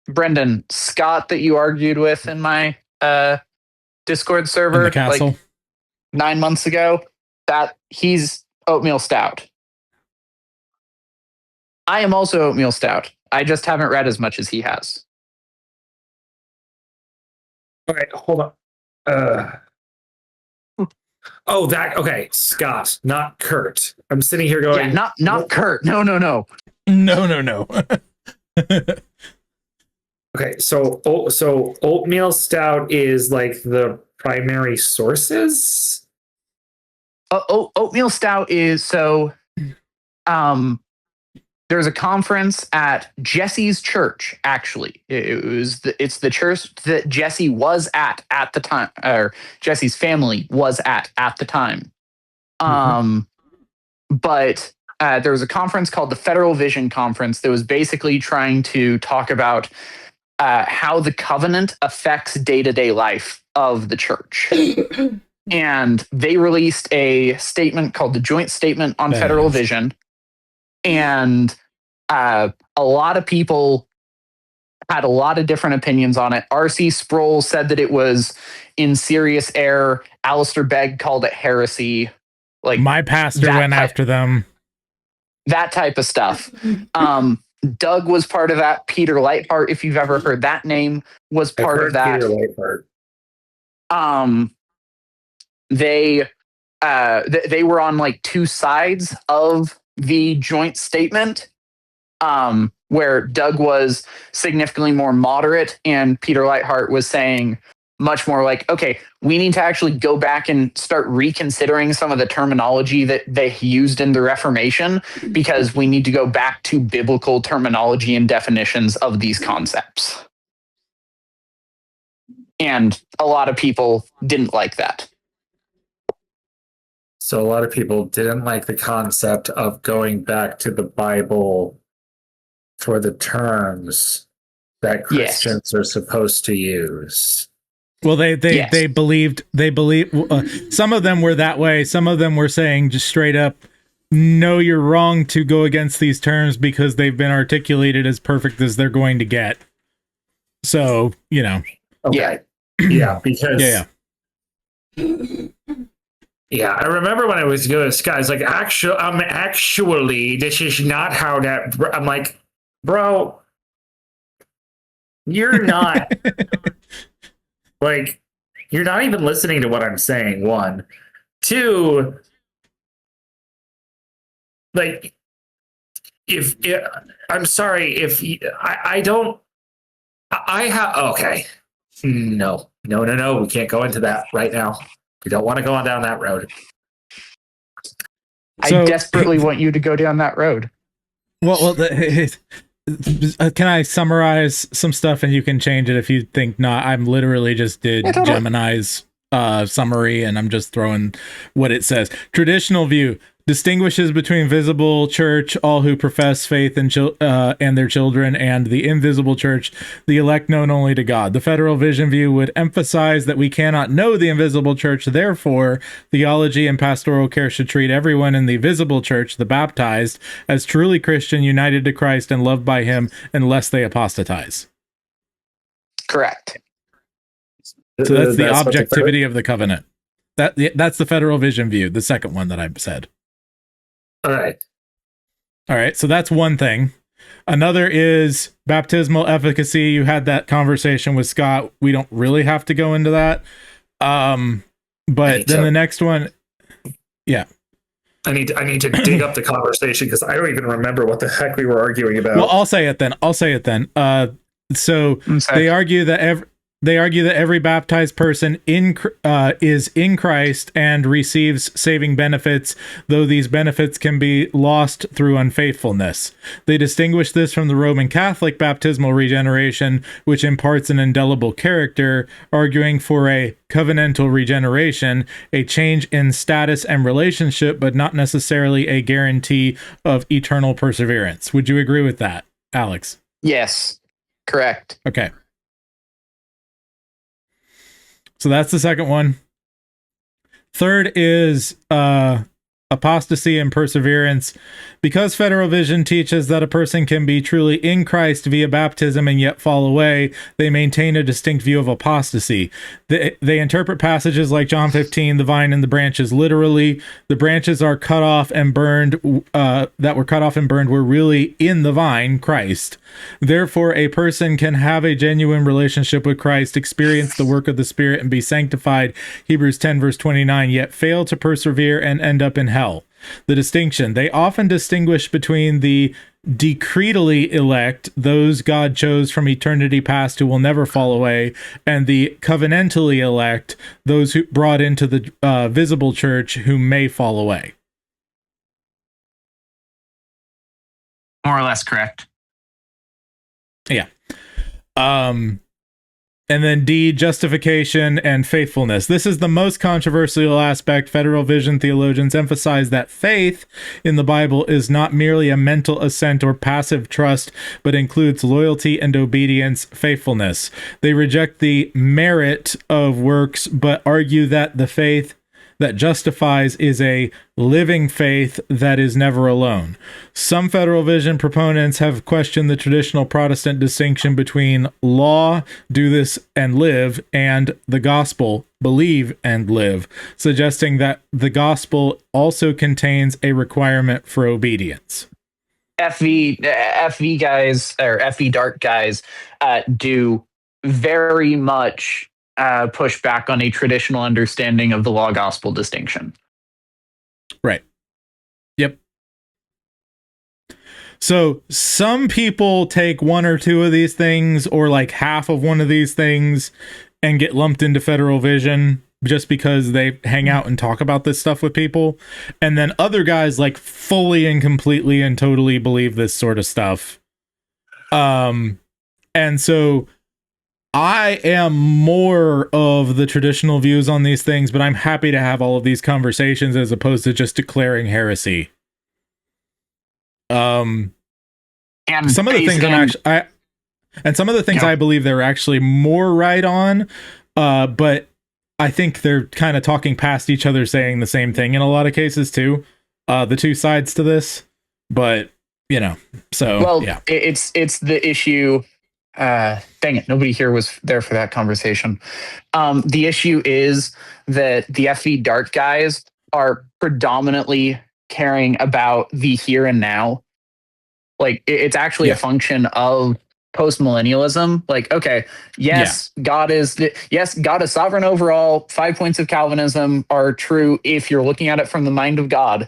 Brendan, Scott that you argued with in my Discord server In the castle. like 9 months ago, that he's Oatmeal Stout. I am also Oatmeal Stout. I just haven't read as much as he has. All right, hold on. Oh, that okay, Scott, not Kurt. I'm sitting here going, Yeah, not Kurt. No. No. Okay, so Oatmeal Stout is like the primary sources. Oatmeal Stout is so. There's a conference at Jesse's church. Actually, it's the church that Jesse was at the time, or Jesse's family was at the time. But there was a conference called the Federal Vision Conference that was basically trying to talk about how the covenant affects day-to-day life of the church. And they released a statement called the Joint Statement on Federal Vision. And a lot of people had a lot of different opinions on it. R.C. Sproul said that it was in serious error. Alistair Begg called it heresy. Like my pastor went after them. That type of stuff. Doug was part of that. Peter Lightheart, if you've ever heard that name, was part of that. Peter Lightheart. They were on like two sides of the joint statement, where Doug was significantly more moderate and Peter Lightheart was saying much more like, okay, we need to actually go back and start reconsidering some of the terminology that they used in the Reformation, because we need to go back to biblical terminology and definitions of these concepts. And a lot of people didn't like that. So a lot of people didn't like the concept of going back to the Bible for the terms that Christians are supposed to use. Well, they believed some of them were that way. Some of them were saying just straight up, no, you're wrong to go against these terms because they've been articulated as perfect as they're going to get. So, you know. Okay. Yeah, because yeah, I remember when I was going to guys like actually this is not how that. I'm like, bro, you're not like you're not even listening to what I'm saying. One, two, like if I'm sorry if I don't. I have okay. No, we can't go into that right now. We don't want to go on down that road. I desperately want you to go down that road. Well, can I summarize some stuff and you can change it if you think not? I'm literally just did Gemini's summary and I'm just throwing what it says. Traditional view distinguishes between visible church, all who profess faith and their children, and the invisible church, the elect known only to God. The federal vision view would emphasize that we cannot know the invisible church, therefore, theology and pastoral care should treat everyone in the visible church, the baptized, as truly Christian, united to Christ, and loved by him, unless they apostatize. Correct. So that's the objectivity of the covenant. That's the federal vision view, the second one that I said. All right. So that's one thing. Another is baptismal efficacy. You had that conversation with Scott. We don't really have to go into that. But then the next one, yeah. I need to dig up the conversation because I don't even remember what the heck we were arguing about. Well, I'll say it then. So they argue that They argue that every baptized person is in Christ and receives saving benefits, though these benefits can be lost through unfaithfulness. They distinguish this from the Roman Catholic baptismal regeneration, which imparts an indelible character, arguing for a covenantal regeneration, a change in status and relationship, but not necessarily a guarantee of eternal perseverance. Would you agree with that, Alex? Yes, correct. Okay. So that's the second one. Third is apostasy and perseverance. Because Federal Vision teaches that a person can be truly in Christ via baptism and yet fall away, they maintain a distinct view of apostasy. They interpret passages like John 15, the vine and the branches, literally. The branches are cut off and burned, that were cut off and burned were really in the vine, Christ. Therefore, a person can have a genuine relationship with Christ, experience the work of the Spirit, and be sanctified, Hebrews 10, verse 29, yet fail to persevere and end up in hell. The distinction. They often distinguish between the decretally elect, those God chose from eternity past who will never fall away, and the covenantally elect, those who brought into the visible church who may fall away. More or less correct. Yeah. And then D, justification and faithfulness. This is the most controversial aspect. Federal Vision theologians emphasize that faith in the Bible is not merely a mental assent or passive trust, but includes loyalty and obedience, faithfulness. They reject the merit of works, but argue that the faith that justifies is a living faith that is never alone. Some Federal Vision proponents have questioned the traditional Protestant distinction between law, do this and live, and the gospel, believe and live, suggesting that the gospel also contains a requirement for obedience. FV guys, or FV Dark guys, do very much push back on a traditional understanding of the law gospel distinction. Right. Yep. So some people take one or two of these things or like half of one of these things and get lumped into Federal Vision just because they hang out and talk about this stuff with people. And then other guys like fully and completely and totally believe this sort of stuff. And so I am more of the traditional views on these things, but I'm happy to have all of these conversations as opposed to just declaring heresy. And some of the things I believe they're actually more right on, but I think they're kind of talking past each other, saying the same thing in a lot of cases too. The two sides to this, but you know, so well, yeah, it's the issue. Dang it, nobody here was there for that conversation. The issue is that the FV Dark guys are predominantly caring about the here and now. Like it's actually a function of post-millennialism. Like, okay, yes, God is sovereign over all. 5 points of Calvinism are true if you're looking at it from the mind of God.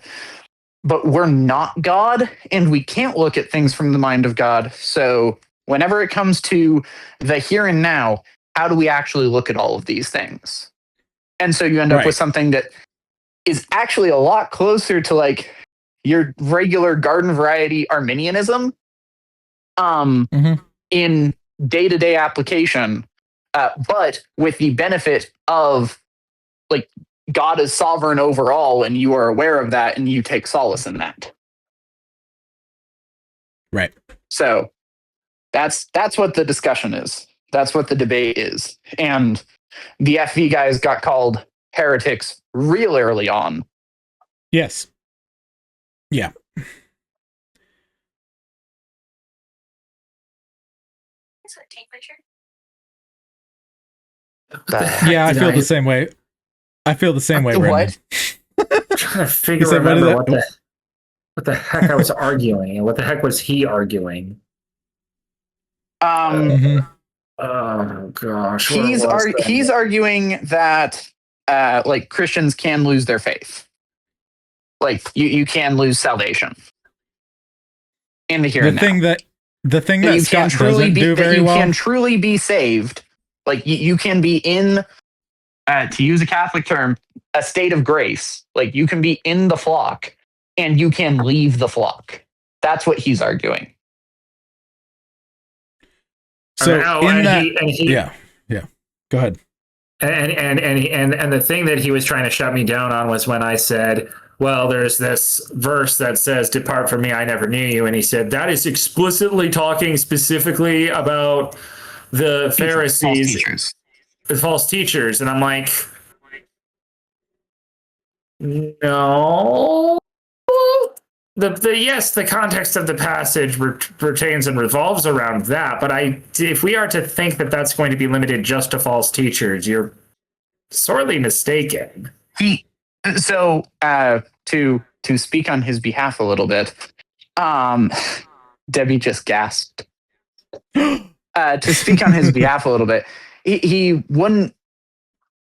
But we're not God, and we can't look at things from the mind of God. So whenever it comes to the here and now, how do we actually look at all of these things? And so you end up with something that is actually a lot closer to like your regular garden variety Arminianism in day-to-day application, but with the benefit of like God is sovereign over all, and you are aware of that, and you take solace in that. Right. So that's what the discussion is. That's what the debate is. And the FV guys got called heretics real early on. Yes. Yeah. Is that temperature? Yeah, I feel the same way. I feel the same way, Brendan. I'm trying to remember what the heck I was arguing, and what the heck was he arguing? Oh gosh, he's arguing that like Christians can lose their faith. Like you can lose salvation. In the here and now. The thing that you Scott can truly doesn't do very well. You can truly be saved, Like you can be in, to use a Catholic term, a state of grace. Like you can be in the flock and you can leave the flock. That's what he's arguing. So yeah. Go ahead. And the thing that he was trying to shut me down on was when I said, well, there's this verse that says, depart from me, I never knew you. And he said, that is explicitly talking specifically about the Pharisees, the false teachers. And I'm like, no. Yes, the context of the passage pertains and revolves around that. But if we are to think that that's going to be limited just to false teachers, you're sorely mistaken. So to speak on his behalf a little bit, Debbie just gasped. To speak on his behalf a little bit, he wouldn't,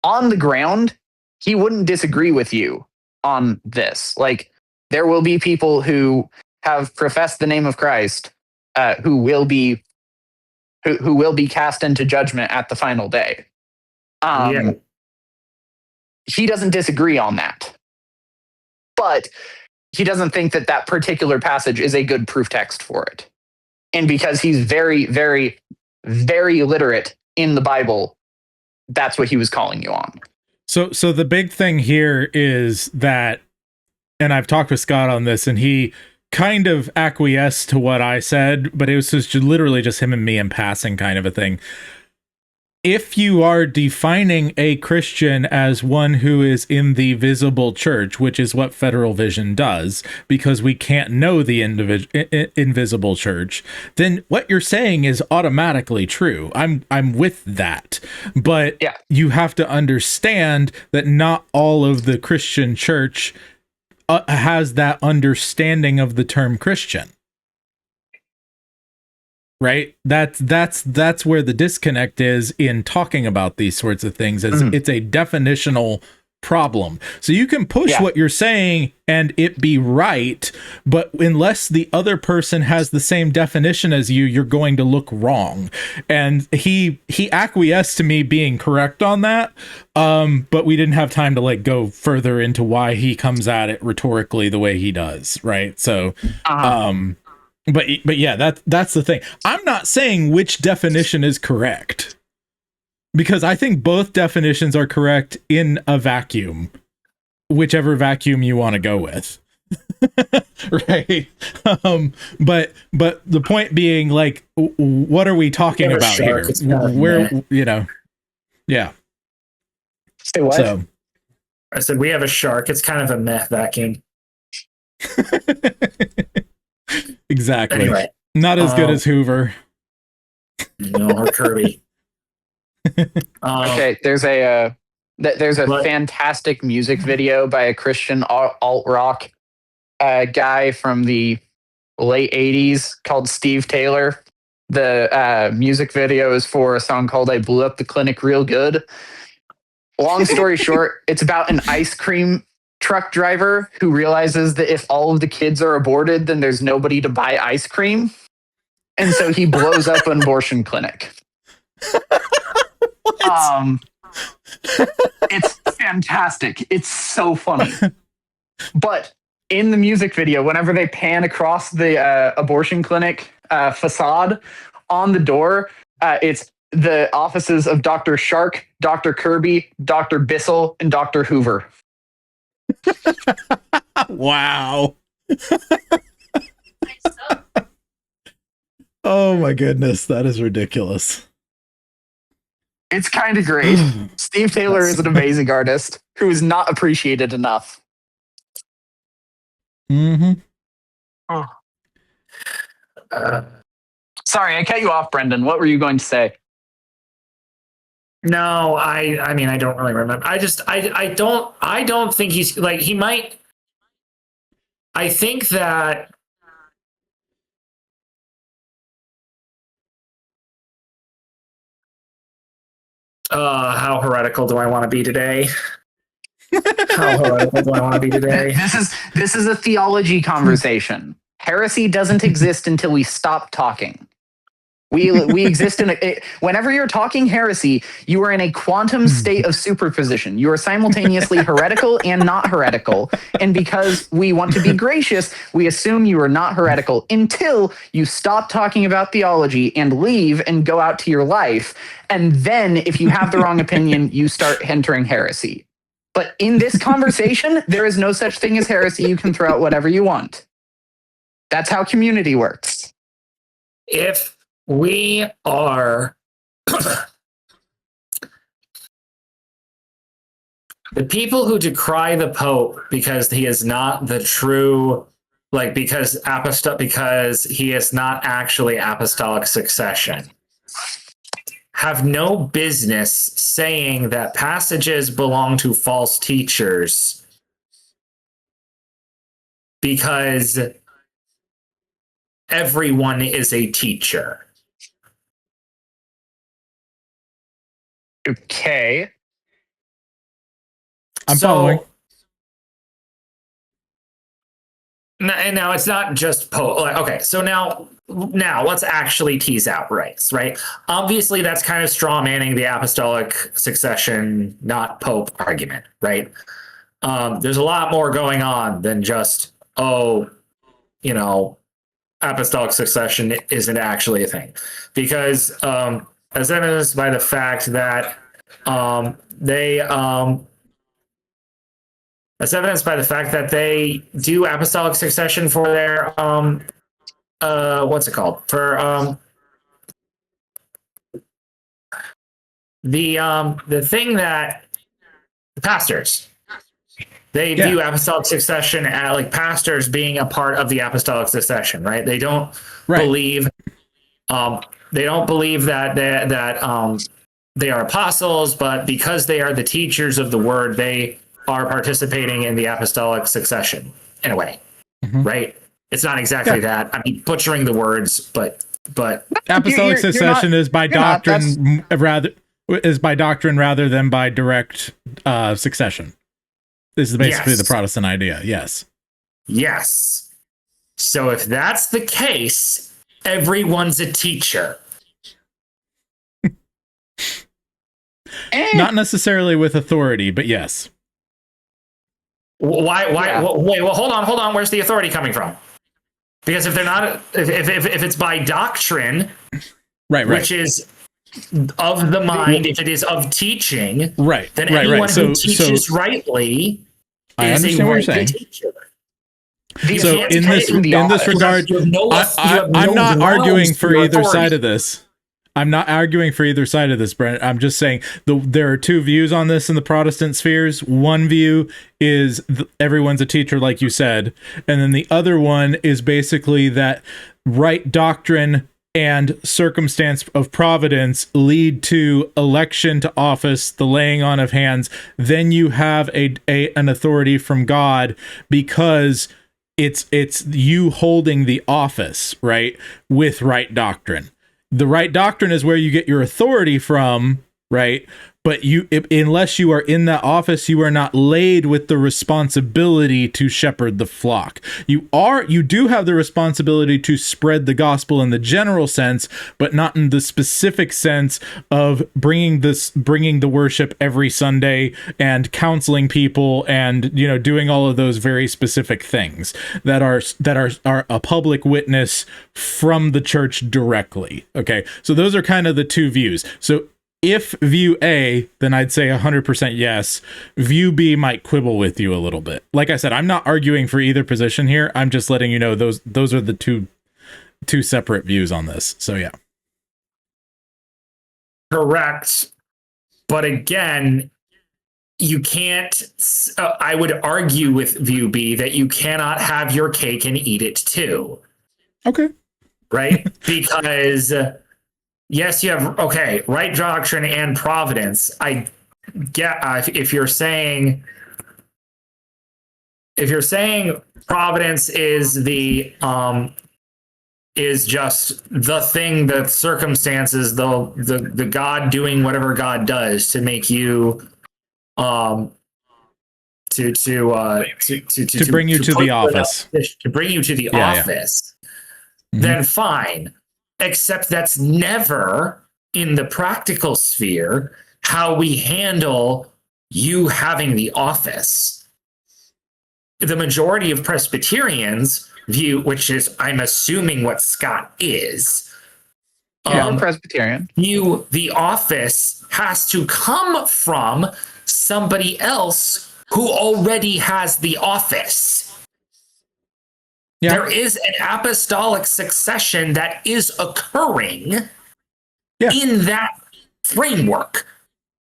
on the ground, he wouldn't disagree with you on this. Like, there will be people who have professed the name of Christ, who will be cast into judgment at the final day. He doesn't disagree on that, but he doesn't think that that particular passage is a good proof text for it. And because he's very, very, very literate in the Bible, that's what he was calling you on. So the big thing here is that, and I've talked with Scott on this, and he kind of acquiesced to what I said, but it was just literally just him and me in passing kind of a thing. If you are defining a Christian as one who is in the visible church, which is what Federal Vision does, because we can't know the invisible church, then what you're saying is automatically true. I'm with that. But you have to understand that not all of the Christian church has that understanding of the term Christian. Right? That's where the disconnect is in talking about these sorts of things. It's a definitional problem. So you can push what you're saying and it be right, but unless the other person has the same definition as you, you're going to look wrong. And he acquiesced to me being correct on that, but we didn't have time to like go further into why he comes at it rhetorically the way he does, right? So but yeah, that's the thing. I'm not saying which definition is correct, because I think both definitions are correct in a vacuum, whichever vacuum you want to go with. Right. But the point being, like, what are we talking about here? Where, you know, yeah. Say what? So, I said, we have a shark. It's kind of a meh vacuum. Exactly. Anyway, not as good as Hoover. No, or Kirby. Okay, there's a fantastic music video by a Christian alt rock guy from the late 80s called Steve Taylor. The music video is for a song called "I Blew Up the Clinic Real Good." Long story short, it's about an ice cream truck driver who realizes that if all of the kids are aborted, then there's nobody to buy ice cream, and so he blows up an abortion clinic. It's fantastic. It's so funny. But in the music video, whenever they pan across the abortion clinic facade, on the door, it's the offices of Dr. Shark, Dr. Kirby, Dr. Bissell, and Dr. Hoover. Wow. Oh my goodness, that is ridiculous. It's kind of great. Steve Taylor is an amazing artist who is not appreciated enough. Mm-hmm. Sorry, I cut you off, Brendan. What were you going to say? No, I mean, I don't really remember. I don't think he's like, he might. I think that how heretical do I want to be today? How heretical do I want to be today? This is a theology conversation. Heresy doesn't exist until we stop talking. We exist in whenever you're talking heresy, you are in a quantum state of superposition. You are simultaneously heretical and not heretical. And because we want to be gracious, we assume you are not heretical until you stop talking about theology and leave and go out to your life. And then if you have the wrong opinion, you start entering heresy. But in this conversation, there is no such thing as heresy. You can throw out whatever you want. That's how community works. If we are the people who decry the Pope because he is not the true, like because he is not actually apostolic succession, have no business saying that passages belong to false teachers because everyone is a teacher. Okay. I'm following. Now it's not just Pope. Okay, so now let's actually tease out rights, right? Obviously, that's kind of straw manning the apostolic succession, not Pope argument, right? There's a lot more going on than just, apostolic succession isn't actually a thing, because as evidenced by the fact that they do apostolic succession for their what's it called, for the thing that the pastors, they view apostolic succession as like pastors being a part of the apostolic succession, right? They don't believe that they are apostles, but because they are the teachers of the word, they are participating in the apostolic succession in a way, right? It's not exactly that. I mean, butchering the words, but apostolic succession is by doctrine rather than by direct succession. This is basically the Protestant idea. Yes. So if that's the case, everyone's a teacher. Not necessarily with authority, but yes. Why? Wait. Well, hold on. Where's the authority coming from? Because if they're not, if it's by doctrine, right, which is of the mind, if it is of teaching, right, then anyone who teaches rightly is a right teacher. So in this regard, I'm not arguing for either side of this. I'm not arguing for either side of this, Brent. I'm just saying there are two views on this in the Protestant spheres. One view is everyone's a teacher, like you said. And then the other one is basically that right doctrine and circumstance of providence lead to election to office, the laying on of hands. Then you have an authority from God because it's you holding the office, right, with right doctrine. The right doctrine is where you get your authority from, right? But unless you are in that office, you are not laid with the responsibility to shepherd the flock. You do have the responsibility to spread the gospel in the general sense, but not in the specific sense of bringing the worship every Sunday and counseling people and doing all of those very specific things that are a public witness from the church directly. Okay, so those are kind of the two views. So if view A, then I'd say 100% yes. View B might quibble with you a little bit. Like I said, I'm not arguing for either position here. I'm just letting you know those are the two separate views on this. So yeah. Correct. But again, you can't, I would argue with view B that you cannot have your cake and eat it too. Okay. Right? Because yes, you have right doctrine and providence. I get if you're saying providence is is just the thing, the circumstances, the God doing whatever God does to make you to bring you to the office. To bring you to the office, then fine. except that's never in the practical sphere how we handle you having the office. The majority of Presbyterians view, which is, I'm assuming, what Scott is. I'm Presbyterian. View the office has to come from somebody else who already has the office. Yeah. There is an apostolic succession that is occurring in that framework.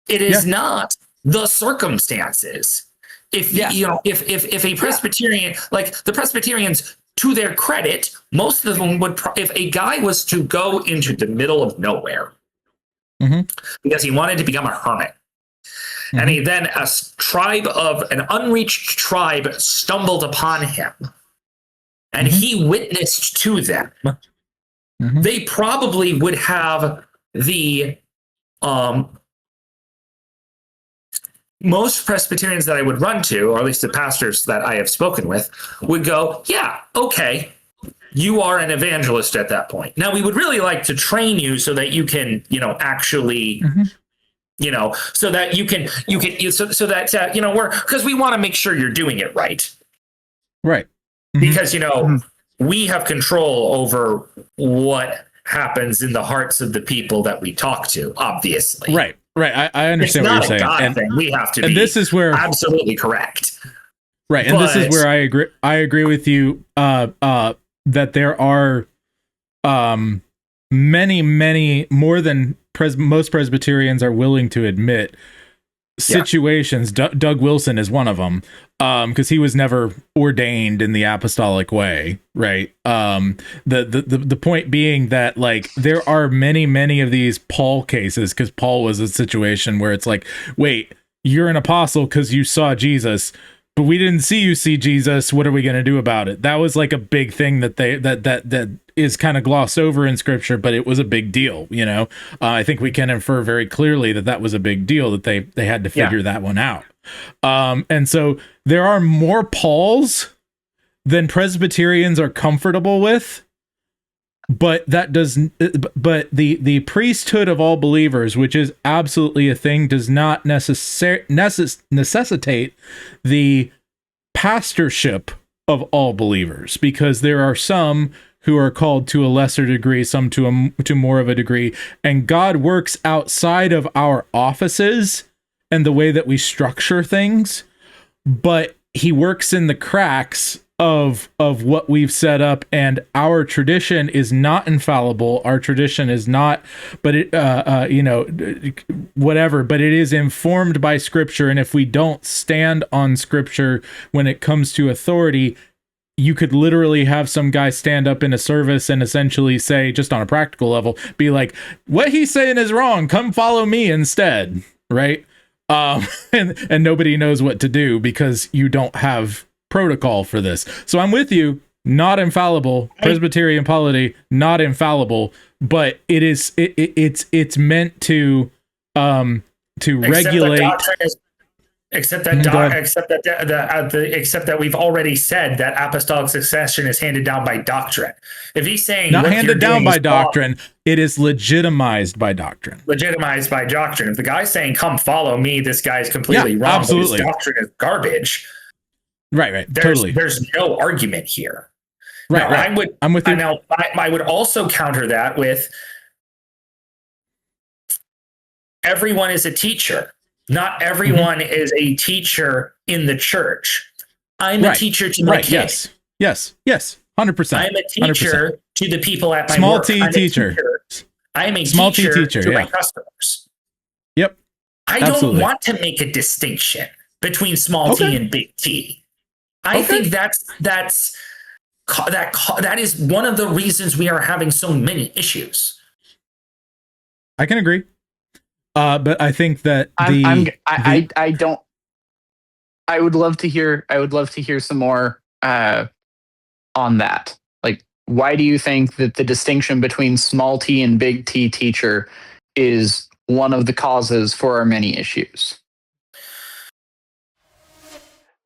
It is not the circumstances. If if a Presbyterian, like the Presbyterians, to their credit, most of them would, if a guy was to go into the middle of nowhere because he wanted to become a hermit, and then a tribe of an unreached tribe stumbled upon him, and he witnessed to them, they probably would have the most Presbyterians that I would run to, or at least the pastors that I have spoken with, would go, yeah, okay, you are an evangelist at that point. Now, we would really like to train you so that you can, actually, so that you can, so that, we're, because we want to make sure you're doing it right. Right. Because, we have control over what happens in the hearts of the people that we talk to, obviously. Right. Right, I understand what you're saying. God thing. We have to be this is where, absolutely correct. Right, and this is where I agree. I agree with you that there are many more than most Presbyterians are willing to admit situations. Doug Wilson is one of them, because he was never ordained in the apostolic way, right? The point being that, like, there are many of these Paul cases, because Paul was a situation where it's like, wait, you're an apostle because you saw Jesus, but we didn't see you see Jesus. What are we going to do about it? That was like a big thing that that is kind of glossed over in scripture, but it was a big deal. I think we can infer very clearly that was a big deal, that they had to figure that one out. And so there are more Pauls than Presbyterians are comfortable with, but that doesn't, but the priesthood of all believers, which is absolutely a thing, does not necessitate the pastorship of all believers, because there are some who are called to a lesser degree, some to more of a degree, and God works outside of our offices and the way that we structure things, but he works in the cracks of what we've set up, and our tradition is not infallible. Our tradition is not, but it, whatever, but it is informed by scripture. And if we don't stand on scripture when it comes to authority, you could literally have some guy stand up in a service and essentially say, just on a practical level, be like, what he's saying is wrong. Come follow me instead. Right. And nobody knows what to do because you don't have protocol for this. So I'm with you, not infallible. Presbyterian polity, not infallible, but it's meant to regulate. Except that we've already said that apostolic succession is handed down by doctrine. If he's saying not handed down by doctrine, it is legitimized by doctrine. Legitimized by doctrine. If the guy's saying, "Come follow me," this guy's completely wrong. Absolutely, his doctrine is garbage. Right. There's no argument here. Right. I'm with you. Now, I would also counter that with everyone is a teacher. Not everyone is a teacher in the church. I'm a teacher to my kids. Yes. 100%. I'm a teacher 100%. To the people at my small work. T teacher. I'm a small teacher to my yeah. customers. Yep. I don't want to make a distinction between small T and big T. I think that is one of the reasons we are having so many issues. I can agree. But I think that I would love to hear some more on that. Like, why do you think that the distinction between small T and big T teacher is one of the causes for our many issues?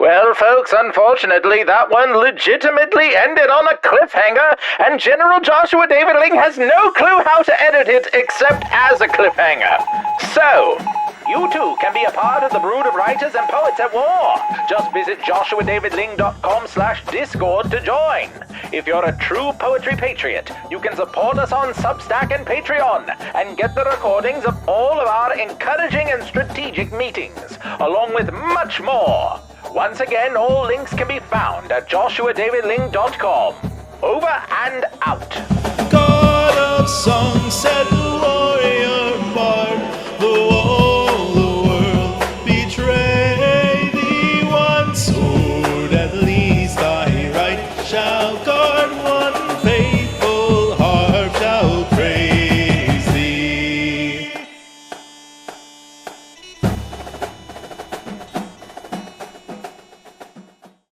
Well, folks, unfortunately, that one legitimately ended on a cliffhanger, and General Joshua David Ling has no clue how to edit it except as a cliffhanger. So, you too can be a part of the brood of writers and poets at war. Just visit joshuadavidling.com/discord to join. If you're a true poetry patriot, you can support us on Substack and Patreon and get the recordings of all of our encouraging and strategic meetings, along with much more. Once again, all links can be found at joshuadavidling.com. Over and out. God of song said